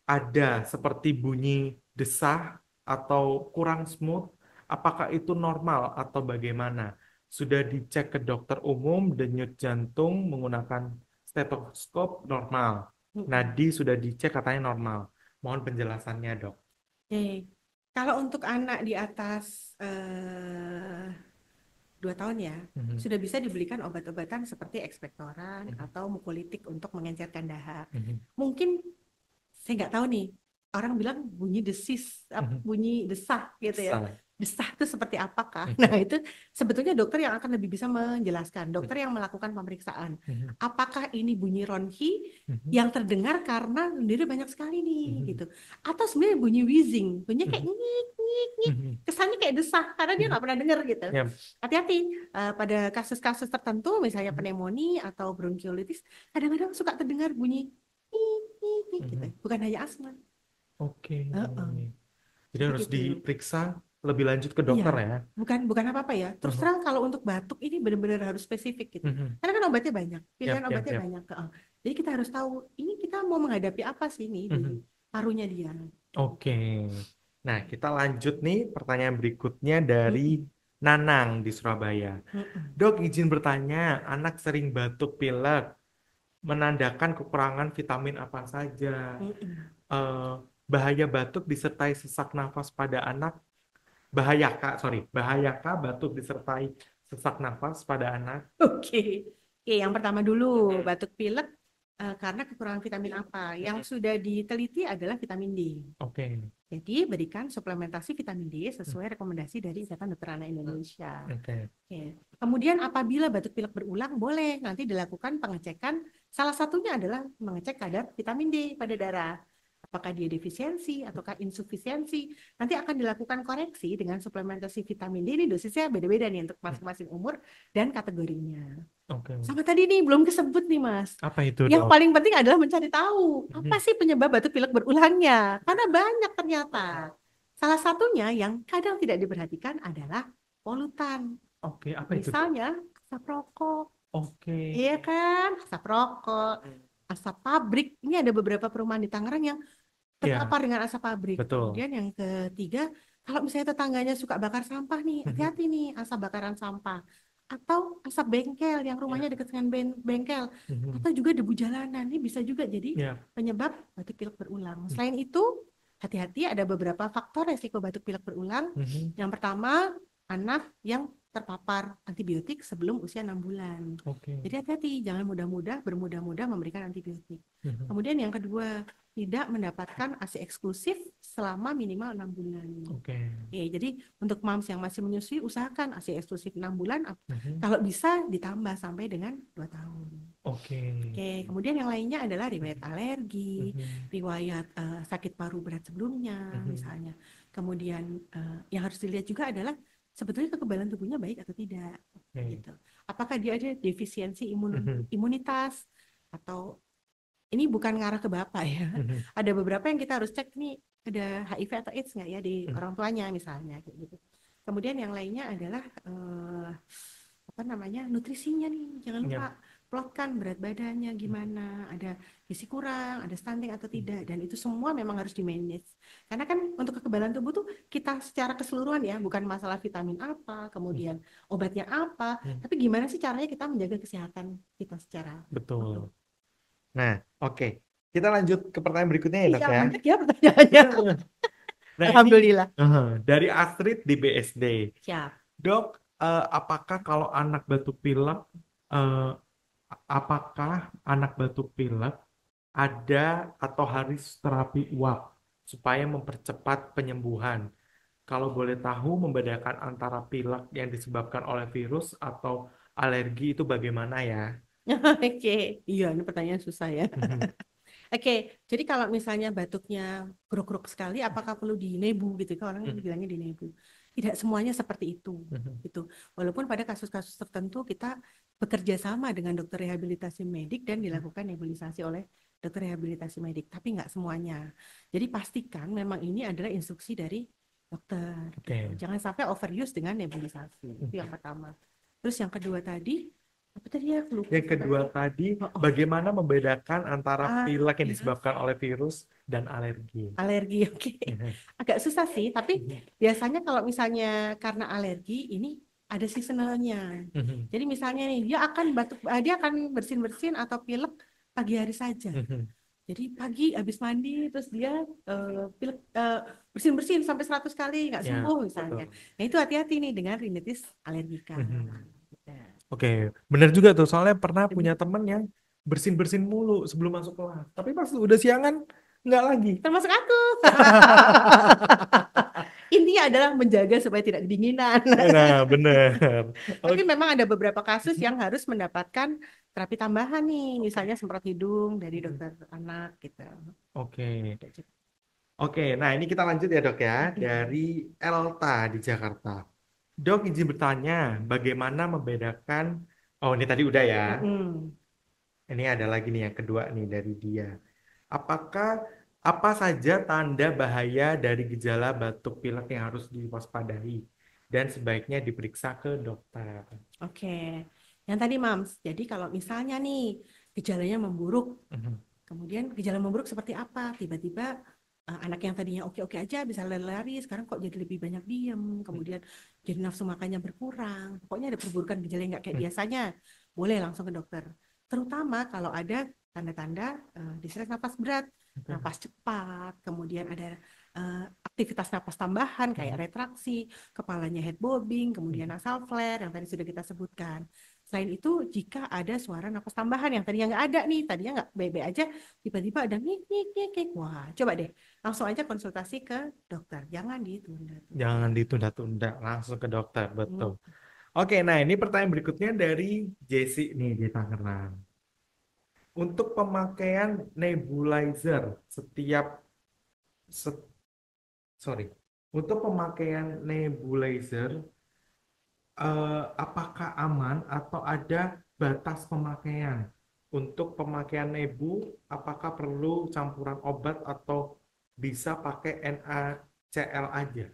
ada seperti bunyi desah atau kurang smooth, apakah itu normal atau bagaimana? Sudah dicek ke dokter umum, denyut jantung menggunakan stetoskop normal. Mm-mm. Nadi sudah dicek katanya normal. Mohon penjelasannya, dok. Oke. Kalau untuk anak di atas 2 tahun ya, Mhm, sudah bisa diberikan obat-obatan seperti ekspektoran mhm, atau mukolitik untuk mengencerkan dahak. mhm, Mungkin saya nggak tahu nih, orang bilang bunyi desis, mhm. bunyi desah gitu ya. Bisa. Desah itu seperti apakah? Mhm, Nah, itu sebetulnya dokter yang akan lebih bisa menjelaskan. mhm, Dokter yang melakukan pemeriksaan. mhm, Apakah ini bunyi ronhi mhm, yang terdengar karena sendiri banyak sekali nih mhm, gitu. Atau sebenarnya bunyi wheezing, bunyinya kayak mhm, ngik ngik ngik. mhm, Kesannya kayak desah karena dia mhm. nggak pernah dengar gitu. Ya. Hati-hati pada kasus-kasus tertentu misalnya Mhm, pneumonia atau bronkiolitis kadang-kadang suka terdengar bunyi ngik ngik ngik gitu. mhm. Bukan hanya asma. Oke. Heeh, Jadi harus begitu. diperiksa lebih lanjut ke Iya, dokter ya. bukan bukan apa-apa ya. Terus Mhm, terang kalau untuk batuk ini benar-benar harus spesifik gitu. mhm. Karena kan obatnya banyak, pilihan Yap, yap, obatnya yap. banyak. Jadi kita harus tahu ini kita mau menghadapi apa sih ini di Mhm. parunya dia. Oke. Nah, kita lanjut nih pertanyaan berikutnya dari Mm-mm, Nanang di Surabaya. mm-mm, Dok, izin bertanya, anak sering batuk pilek, menandakan kekurangan vitamin apa saja? mm-mm. Eh, bahaya batuk disertai sesak nafas pada anak? Bahayakah batuk disertai sesak nafas pada anak? Oke. Oke, yang pertama dulu batuk pilek karena kekurangan vitamin apa? Yang sudah diteliti adalah vitamin D. Oke. Jadi berikan suplementasi vitamin D sesuai rekomendasi dari Ikatan Dokter Anak Indonesia. Oke. Oke. Kemudian apabila batuk pilek berulang, boleh nanti dilakukan pengecekan. Salah satunya adalah mengecek kadar vitamin D pada darah. Apakah dia defisiensi ataukah insufisiensi. Nanti akan dilakukan koreksi dengan suplementasi vitamin D. Ini dosisnya beda-beda nih untuk masing-masing umur dan kategorinya. Oke. Sama tadi nih, belum kesebut nih Mas. Apa itu, Yang dok? paling penting adalah mencari tahu apa Mhm. sih penyebab batuk pilek berulangnya. Karena banyak ternyata. Salah satunya yang kadang tidak diperhatikan adalah polutan. Oke, apa itu, dok? Misalnya asap rokok, Oke. iya kan? Asap rokok, asap pabrik. Ini ada beberapa perumahan di Tangerang yang Ya, terpapar dengan asap pabrik. betul. Kemudian yang ketiga, kalau misalnya tetangganya suka bakar sampah nih, Mhm. hati-hati nih asap bakaran sampah. Atau asap bengkel yang rumahnya Ya. dekat dengan bengkel. Mhm. Atau juga debu jalanan. Ini bisa juga jadi Ya. penyebab batuk pilek berulang. Mhm. Selain itu, hati-hati ada beberapa faktor resiko batuk pilek berulang. Mhm. Yang pertama, anak yang terpapar antibiotik sebelum usia 6 bulan. Oke. Jadi hati-hati, jangan bermudah-mudah memberikan antibiotik. Mhm. Kemudian yang kedua, tidak mendapatkan ASI eksklusif selama minimal 6 bulan. Oke. Oke, jadi untuk moms yang masih menyusui, usahakan ASI eksklusif 6 bulan, Mhm. kalau bisa ditambah sampai dengan 2 tahun. Oke. Oke, kemudian yang lainnya adalah riwayat alergi, Mhm. riwayat sakit paru berat sebelumnya, Mhm. misalnya. Kemudian yang harus dilihat juga adalah sebetulnya kekebalan tubuhnya baik atau tidak, Oke. gitu. Apakah dia ada defisiensi Mhm. imunitas atau ini bukan ngarah ke bapak ya. Mhm. Ada beberapa yang kita harus cek nih ada HIV atau AIDS nggak ya di Mhm. orang tuanya misalnya kayak gitu. Kemudian yang lainnya adalah apa namanya nutrisinya nih. Jangan lupa Ya. plotkan berat badannya gimana, ada gizi kurang, ada stunting atau tidak, dan itu semua memang harus di manage. Karena kan untuk kekebalan tubuh tuh kita secara keseluruhan ya, bukan masalah vitamin apa, kemudian obatnya apa, Mhm. tapi gimana sih caranya kita menjaga kesehatan kita secara utuh. Betul. Nah, oke. Kita lanjut ke pertanyaan berikutnya ya, dok Iya, ya. banyak ya pertanyaannya. Nah, ini Alhamdulillah. dari Astrid di BSD. Siap. Dok, apakah kalau anak batuk pilek, eh, apakah anak batuk pilek ada atau harus terapi uap supaya mempercepat penyembuhan? Kalau boleh tahu, membedakan antara pilek yang disebabkan oleh virus atau alergi itu bagaimana ya? Oke, iya ini pertanyaan susah ya. Mhm, Oke, jadi kalau misalnya batuknya grok-grok sekali, apakah perlu dinebu gitu? Kan orang mhm, bilangnya dinebu. Tidak semuanya seperti itu, mhm, gitu. Walaupun pada kasus-kasus tertentu kita bekerja sama dengan dokter rehabilitasi medik dan mhm. dilakukan nebulisasi oleh dokter rehabilitasi medik, tapi nggak semuanya. Jadi pastikan memang ini adalah instruksi dari dokter, gitu. Oke. Jangan sampai overuse dengan nebulisasi. Itu Mhm. yang pertama. Terus yang kedua tadi, apa tadi ya? Lupa. Yang kedua tadi, Oh, oh. bagaimana membedakan antara Ah, pilek yang ya. disebabkan oleh virus dan alergi? Alergi, oke. Mhm, Agak susah sih, tapi mhm, biasanya kalau misalnya karena alergi ini ada seasonalnya. mhm, Jadi misalnya nih dia akan batuk, dia akan bersin-bersin atau pilek pagi hari saja. mhm. Jadi pagi habis mandi terus dia pilek bersin-bersin sampai 100 kali nggak Ya, sembuh misalnya. betul. Nah itu hati-hati nih dengan rinitis alergika. Mhm. Gitu. Oke, benar juga tuh. Soalnya pernah punya Demi- temen yang bersin-bersin mulu sebelum masuk kelas. Tapi pas udah siangan, nggak lagi. Termasuk aku. Intinya adalah menjaga supaya tidak kedinginan. Nah, bener. Tapi Oke. memang ada beberapa kasus yang harus mendapatkan terapi tambahan nih, misalnya semprot hidung dari dokter anak gitu. Oke. Oke, nah ini kita lanjut ya dok ya. Dari Elta di Jakarta. Dok izin bertanya, bagaimana membedakan, oh ini tadi udah ya. Mm-mm. Ini ada lagi nih yang kedua nih dari dia. Apakah apa saja tanda bahaya dari gejala batuk pilek yang harus diwaspadai dan sebaiknya diperiksa ke dokter? Oke, yang tadi Mams. Jadi kalau misalnya nih gejalanya memburuk, Mhm, kemudian gejala memburuk seperti apa? Tiba-tiba anak yang tadinya oke-oke aja bisa lari-lari, sekarang kok jadi lebih banyak diem, kemudian jadi nafsu makannya berkurang. Pokoknya ada perburukan gejala yang nggak kayak mhm, biasanya, boleh langsung ke dokter. Terutama kalau ada tanda-tanda distress napas berat, oke, napas cepat, kemudian ada aktivitas napas tambahan kayak mhm, retraksi, kepalanya head bobbing, kemudian mhm. nasal flare yang tadi sudah kita sebutkan. Selain itu, jika ada suara napas tambahan yang tadinya nggak ada nih, tadinya nggak bebe aja, tiba-tiba ada ngik ngik ngik ngik. Wah, coba deh langsung aja konsultasi ke dokter, jangan ditunda-tunda. Jangan ditunda-tunda, langsung ke dokter, Hmm. betul. Oke, nah ini pertanyaan berikutnya dari Jesse nih di Tangerang. Untuk pemakaian nebulizer setiap se- sorry, untuk pemakaian nebulizer apakah aman atau ada batas pemakaian? Untuk pemakaian nebu, apakah perlu campuran obat atau bisa pakai NaCl aja?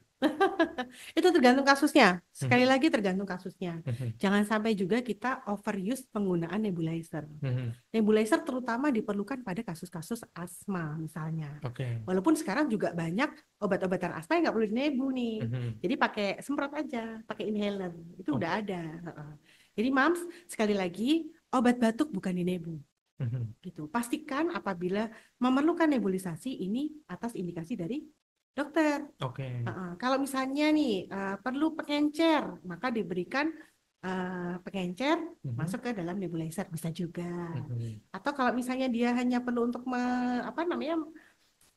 Itu tergantung kasusnya. Sekali Mhm, lagi tergantung kasusnya. mhm, Jangan sampai juga kita overuse penggunaan nebulizer. mhm. Nebulizer terutama diperlukan pada kasus-kasus asma misalnya. Oke. Walaupun sekarang juga banyak obat-obatan asma yang nggak perlu dinebu nih. Mhm. Jadi pakai semprot aja, pakai inhaler. Itu udah Oke. ada. Heeh. Jadi Mams, sekali lagi obat batuk bukan dinebu. Mhm. Gitu. Pastikan apabila memerlukan nebulisasi ini atas indikasi dari dokter. Oke. Kalau misalnya nih perlu pengencer, maka diberikan pengencer Mhm. masuk ke dalam nebulizer bisa juga. Mhm. Atau kalau misalnya dia hanya perlu untuk apa namanya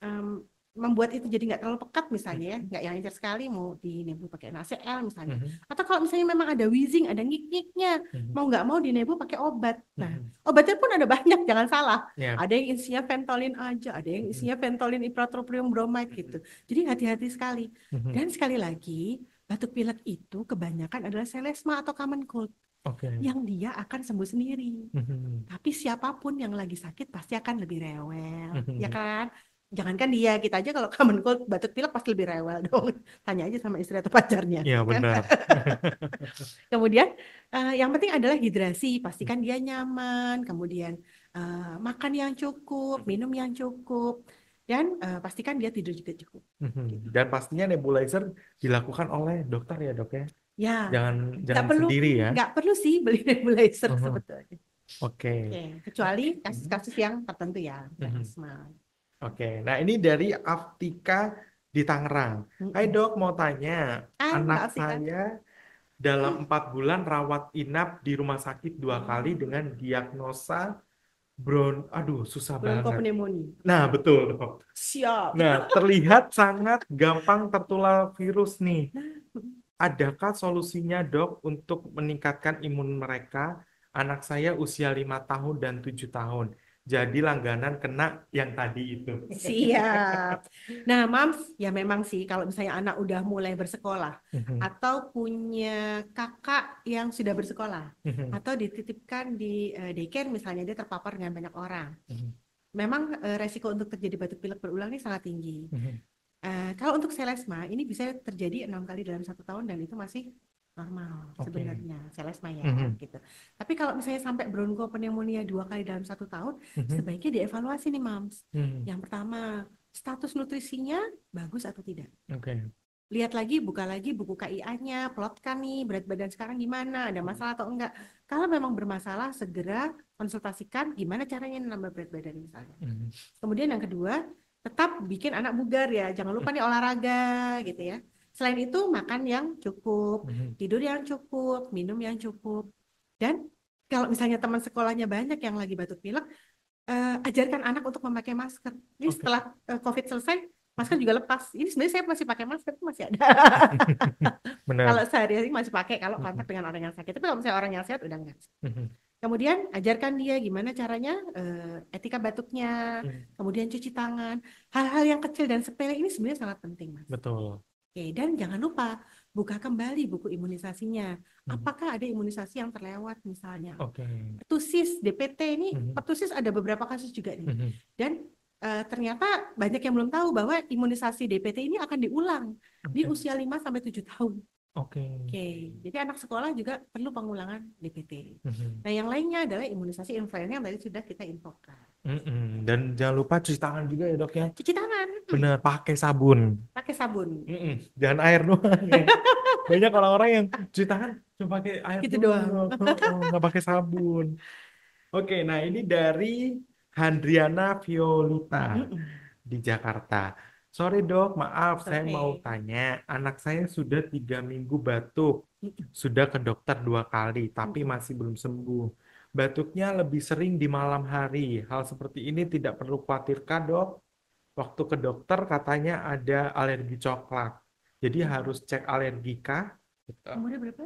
em, membuat itu jadi nggak terlalu pekat misalnya ya, nggak yang encer sekali mau di nebu pakai NaCl misalnya. Mhm. Atau kalau misalnya memang ada wheezing, ada ngik-ngiknya, Mhm. mau nggak mau di nebu pakai obat. Nah, Mhm. obatnya pun ada banyak, jangan salah. Ya. Ada yang isinya Ventolin aja, ada yang Mhm. isinya Ventolin ipratropium bromide gitu. Jadi hati-hati sekali. Mhm. Dan sekali lagi, batuk pilek itu kebanyakan adalah selesma atau common cold Oke. yang dia akan sembuh sendiri. Mhm. Tapi siapapun yang lagi sakit pasti akan lebih rewel, ya Mhm. kan? Jangankan dia, kita aja kalau common cold, batuk pilek pasti lebih rewel dong. Tanya aja sama istri atau pacarnya, Ya kan? benar. Kemudian yang penting adalah hidrasi, pastikan dia nyaman. Kemudian makan yang cukup, minum yang cukup, dan pastikan dia tidur juga cukup. Mhm. Gitu. Dan pastinya nebulizer dilakukan oleh dokter ya dok ya. Ya, Jangan nggak jangan perlu sendiri ya. nggak perlu sih beli nebulizer Mhm. sebetulnya. Oke. Oke, kecuali kasus-kasus yang tertentu ya, kayak Mhm. asma. Oke. Nah ini dari Aftika di Tangerang. Hai Mm-mm. dok, mau tanya, Hai, anak Mbak Afika. saya dalam 4 bulan rawat inap di rumah sakit 2 kali dengan diagnosa aduh susah banget. Bronkopneumonia. Nah, betul, dok. Siap. Nah, terlihat sangat gampang tertular virus nih. Adakah solusinya, dok, untuk meningkatkan imun mereka? Anak saya usia 5 tahun dan 7 tahun. Jadi langganan kena yang tadi itu. Siap. Nah, Mams, ya memang sih kalau misalnya anak udah mulai bersekolah Mhm, atau punya kakak yang sudah bersekolah mhm, atau dititipkan di daycare misalnya dia terpapar dengan banyak orang. mhm, Memang resiko untuk terjadi batuk pilek berulang ini sangat tinggi. mhm. Kalau untuk selesma ini bisa terjadi 6 kali dalam 1 tahun dan itu masih normal Oke. sebenarnya selesma ya Mhm, gitu. Tapi kalau misalnya sampai bronkopneumonia 2 kali dalam 1 tahun, mhm, sebaiknya dievaluasi nih Mams. mhm. Yang pertama, status nutrisinya bagus atau tidak. Oke. Lihat lagi, buka lagi buku KIA-nya, plotkan nih berat badan sekarang gimana, ada masalah atau enggak. Kalau memang bermasalah, segera konsultasikan gimana caranya nambah berat badan misalnya. Mhm, Kemudian yang kedua, tetap bikin anak bugar ya. Jangan lupa nih olahraga gitu ya. Selain itu, makan yang cukup, mhm. tidur yang cukup, minum yang cukup. Dan kalau misalnya teman sekolahnya banyak yang lagi batuk pilek, ajarkan anak untuk memakai masker. Ini Oke. setelah COVID selesai, masker juga lepas. Ini sebenarnya saya masih pakai masker, itu masih ada. Kalau Benar. sehari-hari masih pakai kalau kontak Mhm, dengan orang yang sakit. Tapi kalau misalnya orang yang sehat udah enggak. mhm, Kemudian ajarkan dia gimana caranya etika batuknya, mhm. kemudian cuci tangan. Hal-hal yang kecil dan sepele ini sebenarnya sangat penting, Mas. Betul. Oke, dan jangan lupa buka kembali buku imunisasinya. Mhm. Apakah ada imunisasi yang terlewat misalnya? Oke. Pertusis, DPT ini Mhm, pertusis ada beberapa kasus juga nih. mhm. Dan ternyata banyak yang belum tahu bahwa imunisasi DPT ini akan diulang di Oke. usia 5 sampai 7 tahun. Oke. Oke, jadi anak sekolah juga perlu pengulangan DPT. Mhm. Nah, yang lainnya adalah imunisasi influenza yang tadi sudah kita infokan. Mhm. Dan jangan lupa cuci tangan juga ya, dok ya. Cuci tangan, Benar, pakai sabun. pakai sabun. Mhm. Jangan air doang ya. Banyak orang-orang yang cuci tangan cuma pakai air Gitu doang, doang. dok. Nggak pakai sabun. Oke, nah ini dari Handriana Violita Mm-mm. di Jakarta. Sorry dok, maaf, It's saya mau okay. tanya. Anak saya sudah 3 minggu batuk. Mm-mm. Sudah ke dokter 2 kali, tapi Mm-mm. masih belum sembuh. Batuknya lebih sering di malam hari. Hal seperti ini tidak perlu khawatirkan, dok. Waktu ke dokter katanya ada alergi coklat. Jadi harus cek alergi kah? Umurnya berapa?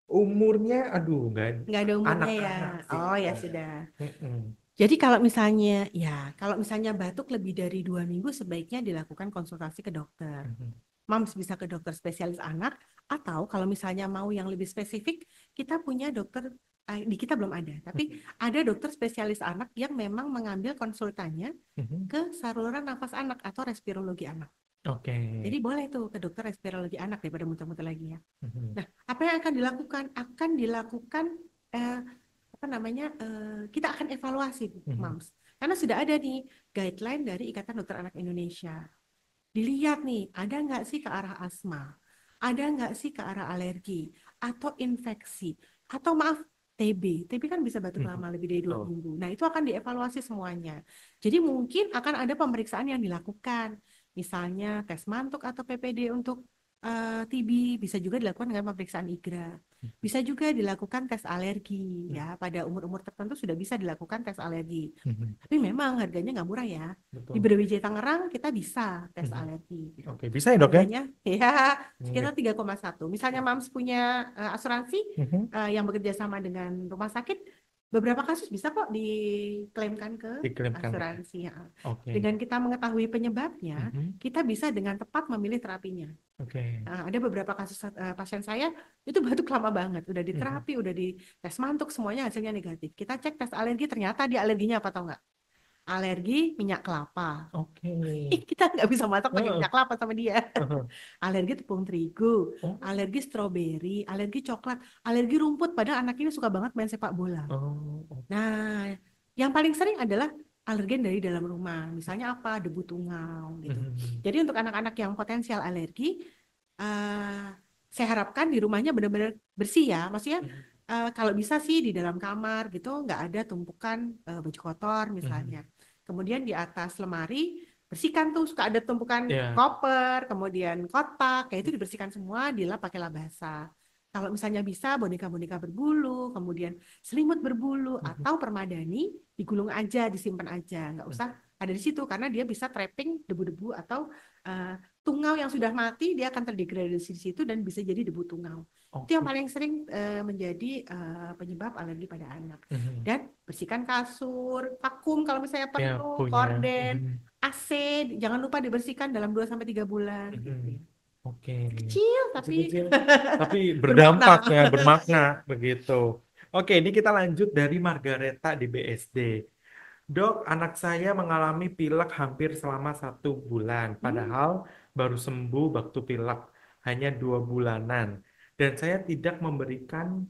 Umurnya, aduh, nggak Nggak ada umurnya ya. anak-anak sih. Oh ya sudah. Mm-mm. Jadi kalau misalnya batuk lebih dari 2 minggu sebaiknya dilakukan konsultasi ke dokter. Mhm. Mams bisa ke dokter spesialis anak atau kalau misalnya mau yang lebih spesifik, kita punya dokter di kita belum ada, tapi ada dokter spesialis anak yang memang mengambil konsultannya Mhm. ke saluran nafas anak atau respirologi anak. Oke. Jadi boleh tuh ke dokter respirologi anak daripada muter-muter lagi ya. Mhm. Nah, apa yang akan dilakukan? Akan dilakukan eh, apa namanya? Kita akan evaluasi, Mhm. Mams. Karena sudah ada nih guideline dari Ikatan Dokter Anak Indonesia. Dilihat nih, ada nggak sih ke arah asma? Ada nggak sih ke arah alergi? Atau infeksi? Atau maaf, TB. TB kan bisa batuk Mhm. lama lebih dari dua Betul. minggu. Nah, itu akan dievaluasi semuanya. Jadi mungkin akan ada pemeriksaan yang dilakukan. Misalnya tes mantuk atau PPD untuk TB. Bisa juga dilakukan dengan pemeriksaan IGRA. Bisa juga dilakukan tes alergi. Ya, pada umur-umur tertentu sudah bisa dilakukan tes alergi. Mhm. Tapi memang harganya nggak murah ya. Di Betul. Brawijaya Tangerang kita bisa tes Mhm. alergi. Oke, bisa ya dok ya? Harganya ya sekitar Oke. 3,1. Misalnya Mams punya asuransi Mhm. yang bekerja sama dengan rumah sakit, beberapa kasus bisa kok diklaimkan ke Diklaimkan ya. asuransi. Ya. Oke. Dengan kita mengetahui penyebabnya, Mhm. kita bisa dengan tepat memilih terapinya. Oke. Ada beberapa kasus pasien saya itu batuk lama banget, udah Mhm. diterapi, udah di tes mantuk, semuanya hasilnya negatif. Kita cek tes alergi, ternyata dia alerginya apa tau nggak? Alergi minyak kelapa. Oke. Kita nggak bisa masak pakai Heeh. minyak kelapa sama dia. Heeh. Alergi tepung terigu, Oh. alergi stroberi, alergi coklat, alergi rumput. Padahal anak ini suka banget main sepak bola. Oh. Oh. Nah, yang paling sering adalah alergen dari dalam rumah. Misalnya apa? Debu tungau gitu. Mhm. Jadi untuk anak-anak yang potensial alergi, eh, saya harapkan di rumahnya benar-benar bersih ya. Maksudnya Mhm. kalau bisa sih di dalam kamar gitu nggak ada tumpukan baju kotor misalnya. Mhm. Kemudian di atas lemari bersihkan tuh suka ada tumpukan Ya. koper, kemudian kotak, kayak itu dibersihkan semua, dilap pakai lap basah. Kalau misalnya bisa boneka-boneka berbulu, kemudian selimut berbulu, Mhm. atau permadani digulung aja, disimpan aja, nggak usah ada di situ karena dia bisa trapping debu-debu atau tungau yang sudah mati dia akan terdegradasi di situ dan bisa jadi debu tungau. Itu yang Oke. paling sering menjadi penyebab alergi pada anak. Mhm. Dan bersihkan kasur, vakum kalau misalnya Ya, perlu, punya. korden, Mhm. AC, jangan lupa dibersihkan dalam 2 sampai 3 bulan gitu Mhm. ya. Oke. Kecil tapi Kecil-kecil, tapi bermakna. berdampak ya, bermakna begitu. Oke, ini kita lanjut dari Margareta di BSD. Dok, anak saya mengalami pilek hampir selama 1 bulan, Hmm, padahal baru sembuh waktu pilek hanya 2 bulanan. Dan saya tidak memberikan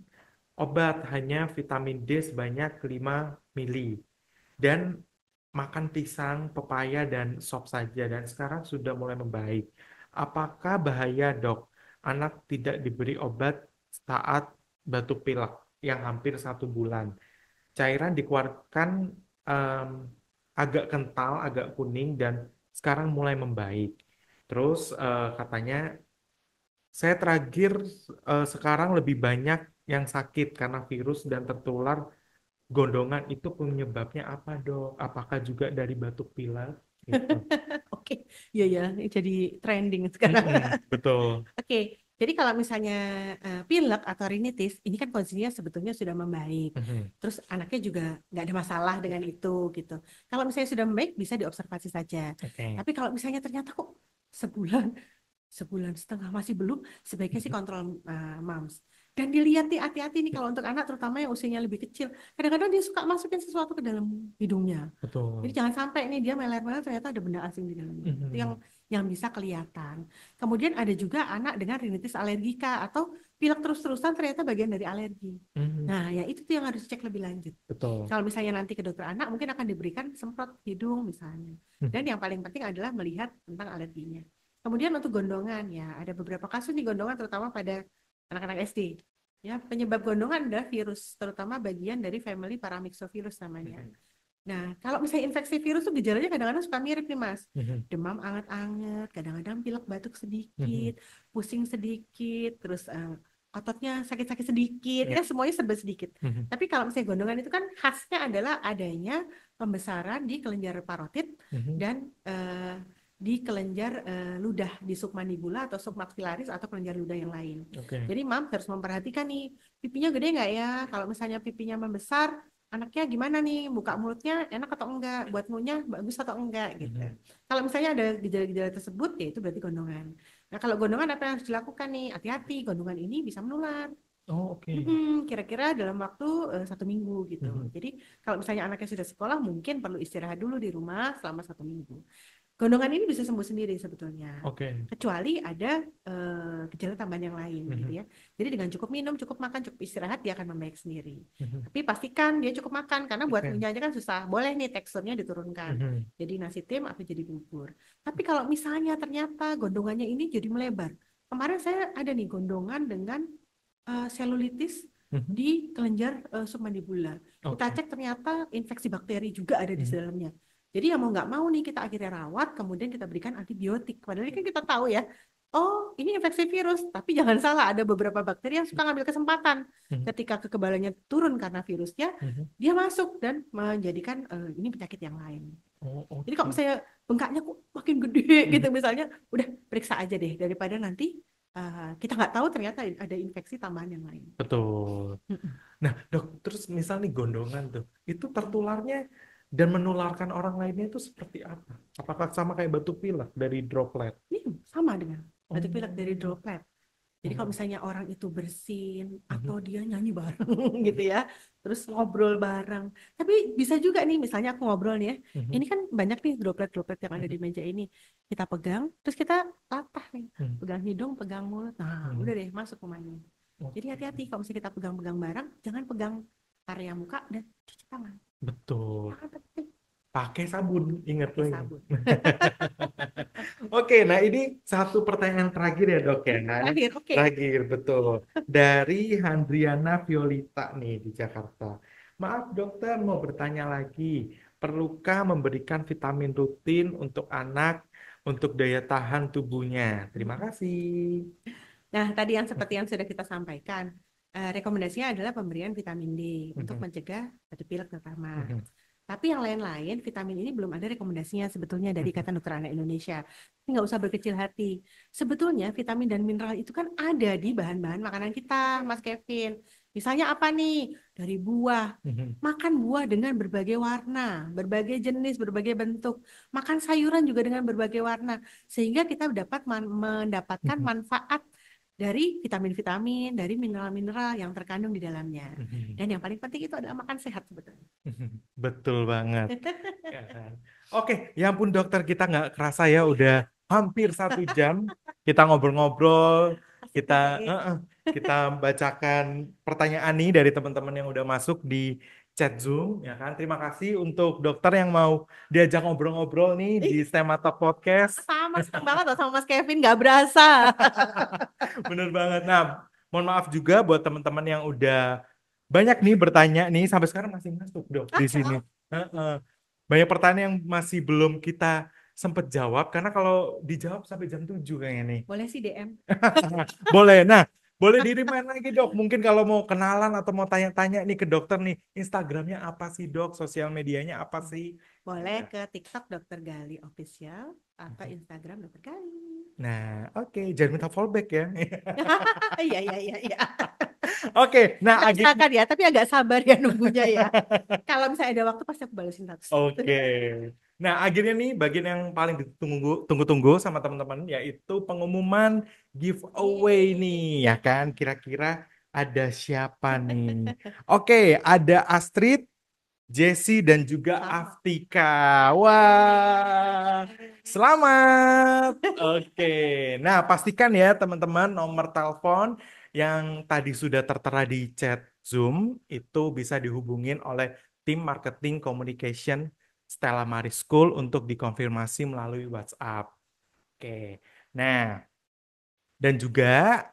obat, hanya vitamin D sebanyak 5 mili. Dan makan pisang, pepaya, dan sop saja. Dan sekarang sudah mulai membaik. Apakah bahaya, dok? Anak tidak diberi obat saat batuk pilek yang hampir 1 bulan. Cairan dikeluarkan em, agak kental, agak kuning, dan sekarang mulai membaik. Terus katanya, saya terakhir sekarang lebih banyak yang sakit karena virus dan tertular gondongan itu penyebabnya apa, dok? Apakah juga dari batuk pilek? Gitu. oke, iya ya, jadi trending sekarang. Betul. Oke, jadi kalau misalnya pilek atau rinitis, ini kan kondisinya sebetulnya sudah membaik. Mhm. Terus anaknya juga nggak ada masalah dengan itu gitu. Kalau misalnya sudah membaik, bisa diobservasi saja. Oke. Tapi kalau misalnya ternyata kok sebulan, sebulan setengah masih belum, sebaiknya sih Mhm. kontrol MAMS. Dan dilihat nih hati-hati nih kalau untuk anak terutama yang usianya lebih kecil. Kadang-kadang dia suka masukin sesuatu ke dalam hidungnya. Jadi Betul. jangan sampai nih dia meler-meler ternyata ada benda asing di dalamnya. Itu yang Mhm. bisa kelihatan. Kemudian ada juga anak dengan rinitis alergika atau pilek terus-terusan ternyata bagian dari alergi. Mhm. Nah, ya itu tuh yang harus dicek lebih lanjut. Betul. Kalau misalnya nanti ke dokter anak mungkin akan diberikan semprot hidung misalnya. Dan Mhm. yang paling penting adalah melihat tentang alerginya. Kemudian untuk gondongan ya, ada beberapa kasus nih gondongan terutama pada anak-anak SD. Ya, penyebab gondongan adalah virus, terutama bagian dari family paramyxovirus namanya. Mhm. Nah, kalau misalnya infeksi virus tuh gejalanya kadang-kadang suka mirip nih, Mas. Mhm. Demam anget-anget, kadang-kadang pilek batuk Mhm. sedikit, pusing sedikit, terus ototnya sakit-sakit sedikit, Ya. ya semuanya serba sedikit. Mhm. Tapi kalau misalnya gondongan itu kan khasnya adalah adanya pembesaran di kelenjar parotid Mhm. dan di kelenjar ludah di submandibular atau submaxillaris atau kelenjar ludah yang lain. Oke. Jadi mam harus memperhatikan nih, pipinya gede nggak ya? Kalau misalnya pipinya membesar, anaknya gimana nih, buka mulutnya enak atau enggak, buat ngunyah bagus atau enggak gitu. Mhm. Kalau misalnya ada gejala-gejala tersebut, ya itu berarti gondongan. Nah, kalau gondongan apa yang harus dilakukan nih? Hati-hati, gondongan ini bisa menular. Oh, oke. Kira-kira dalam waktu 1 minggu gitu. Mhm. Jadi kalau misalnya anaknya sudah sekolah, mungkin perlu istirahat dulu di rumah selama 1 minggu. Gondongan ini bisa sembuh sendiri sebetulnya. Oke. Kecuali ada gejala tambahan yang lain gitu Mhm. ya. Jadi dengan cukup minum, cukup makan, cukup istirahat dia akan membaik sendiri. Mhm. Tapi pastikan dia cukup makan karena buat Oke. ngunyah aja kan susah. Boleh nih teksturnya diturunkan. Mhm. Jadi nasi tim atau jadi bubur. Tapi kalau misalnya ternyata gondongannya ini jadi melebar. Kemarin saya ada nih gondongan dengan selulitis Mhm. di kelenjar submandibular. Kita Oke. cek ternyata infeksi bakteri juga ada di Mhm. dalamnya. Jadi ya mau nggak mau nih kita akhirnya rawat, kemudian kita berikan antibiotik. Padahal kan kita tahu ya, oh ini infeksi virus. Tapi jangan salah, ada beberapa bakteri yang suka ngambil kesempatan. Mhm. Ketika kekebalannya turun karena virusnya, Mhm. dia masuk dan menjadikan ini penyakit yang lain. Oh, Jadi kalau oke. misalnya bengkaknya kok makin gede gitu Mhm. misalnya, udah periksa aja deh daripada nanti kita nggak tahu ternyata ada infeksi tambahan yang lain. Betul. Mm-mm. Nah, dok, terus misal nih gondongan tuh, itu tertularnya dan menularkan orang lainnya itu seperti apa? Apakah sama kayak batuk pilek dari droplet? Ini sama dengan batuk pilek dari Oh, droplet. Jadi kalau oh. misalnya orang itu bersin Mhm. atau dia nyanyi bareng gitu ya, terus ngobrol bareng. Tapi bisa juga nih, misalnya aku ngobrol nih ya, Mhm. ini kan banyak nih droplet-droplet yang ada Mhm. di meja ini. Kita pegang, terus kita latah nih, Mhm. pegang hidung, pegang mulut. Nah, Mhm. udah deh masuk kumannya. Jadi Oke. hati-hati kalau misalnya kita pegang-pegang barang, jangan pegang area muka dan cuci tangan. Betul. Sangat penting Pakai sabun, ingat pakai tuh. sabun. Oke, nah ini satu pertanyaan terakhir ya, dok ya. Terakhir, oke. Terakhir, betul. Dari Handriana Violita nih di Jakarta. Maaf dokter, mau bertanya lagi. Perlukah memberikan vitamin rutin untuk anak untuk daya tahan tubuhnya? Terima kasih. Nah, tadi yang seperti yang sudah kita sampaikan, rekomendasinya adalah pemberian vitamin D untuk Mhm, mencegah batuk pilek terutama. mhm, Tapi yang lain-lain, vitamin ini belum ada rekomendasinya sebetulnya dari mhm, Ikatan Dokter Anak Indonesia. Tapi nggak usah berkecil hati. Sebetulnya vitamin dan mineral itu kan ada di bahan-bahan makanan kita, Mas Kevin. Misalnya apa nih? Dari buah. mhm, Makan buah dengan berbagai warna, berbagai jenis, berbagai bentuk. Makan sayuran juga dengan berbagai warna. Sehingga kita dapat mendapatkan mhm, manfaat dari vitamin-vitamin, dari mineral-mineral yang terkandung di dalamnya. mhm, Dan yang paling penting itu adalah makan sehat sebetulnya. mhm. Betul banget. Ya kan? Oke, ya ampun dokter, kita nggak kerasa ya udah hampir 1 jam kita ngobrol-ngobrol, Asik kita ya, Kak, ya? kita bacakan pertanyaan nih dari teman-teman yang udah masuk di chat Zoom, ya kan? Terima kasih untuk dokter yang mau diajak ngobrol-ngobrol nih di Ih, STEMA Talk Podcast. sama seneng banget loh sama Mas Kevin, nggak berasa. Bener banget. Nah, mohon maaf juga buat teman-teman yang udah banyak nih bertanya nih sampai sekarang masih masuk dok di sini. Heeh. Banyak pertanyaan yang masih belum kita sempet jawab karena kalau dijawab sampai jam 7 kayaknya nih. Boleh sih DM. Boleh. Nah, boleh di remind lagi dok. Mungkin kalau mau kenalan atau mau tanya-tanya nih ke dokter nih, Instagramnya apa sih dok? Sosial medianya apa sih? Boleh Ya. ke TikTok Dokter Gali Official atau Instagram Dokter Gali. Nah, oke. Jangan minta fallback ya. Iya, iya, iya, iya. Oke, nah Kita Agit. usahakan ya, tapi agak sabar ya nunggunya ya. Kalau misalnya ada waktu pasti aku balesin status. Oke. Nah, akhirnya nih bagian yang paling ditunggu-tunggu sama teman-teman yaitu pengumuman giveaway nih, Yeay. ya kan? Kira-kira ada siapa nih? Oke, ada Astrid, Jesse dan juga Sama. Aftika. Wah, selamat. Oke. Nah, pastikan ya teman-teman nomor telepon yang tadi sudah tertera di chat Zoom itu bisa dihubungin oleh tim marketing communication Stella Maris School untuk dikonfirmasi melalui WhatsApp. Oke. Nah, dan juga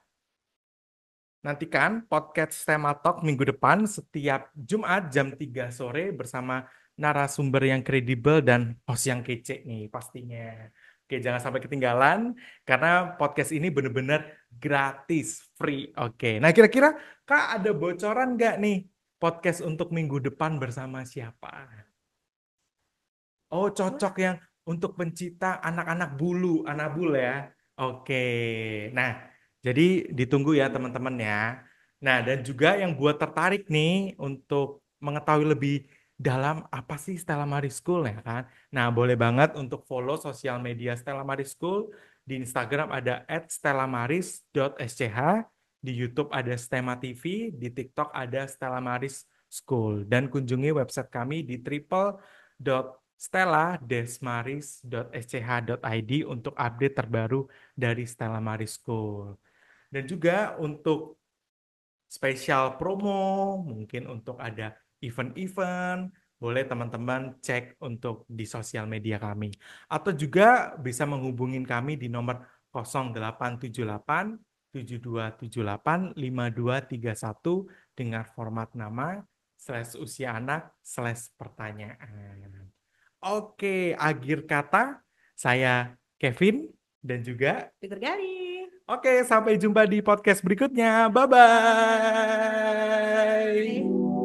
nantikan podcast Tema Talk minggu depan setiap Jumat jam 3 sore bersama narasumber yang kredibel dan host yang kece nih pastinya. Oke, jangan sampai ketinggalan karena podcast ini benar-benar gratis, free. Oke, nah kira-kira Kak ada bocoran nggak nih podcast untuk minggu depan bersama siapa? Oh, cocok Wah, yang untuk pencipta anak-anak bulu, anak bul ya. Oke. Nah, jadi ditunggu ya teman-teman ya. Nah, dan juga yang buat tertarik nih untuk mengetahui lebih dalam apa sih Stella Maris School ya kan. Nah, boleh banget untuk follow sosial media Stella Maris School. Di Instagram ada @stellamaris.sch, di YouTube ada Stema TV, di TikTok ada Stella Maris School. Dan kunjungi website kami di stella-desmaris.sch.id untuk update terbaru dari Stella Maris School. Dan juga untuk spesial promo, mungkin untuk ada event-event, boleh teman-teman cek untuk di sosial media kami. Atau juga bisa menghubungin kami di nomor 0878 7278 5231 dengan format nama slash usia anak slash pertanyaan. Oke, akhir kata saya Kevin dan juga Dokter Gali. oke, sampai jumpa di podcast berikutnya. Bye-bye. Bye.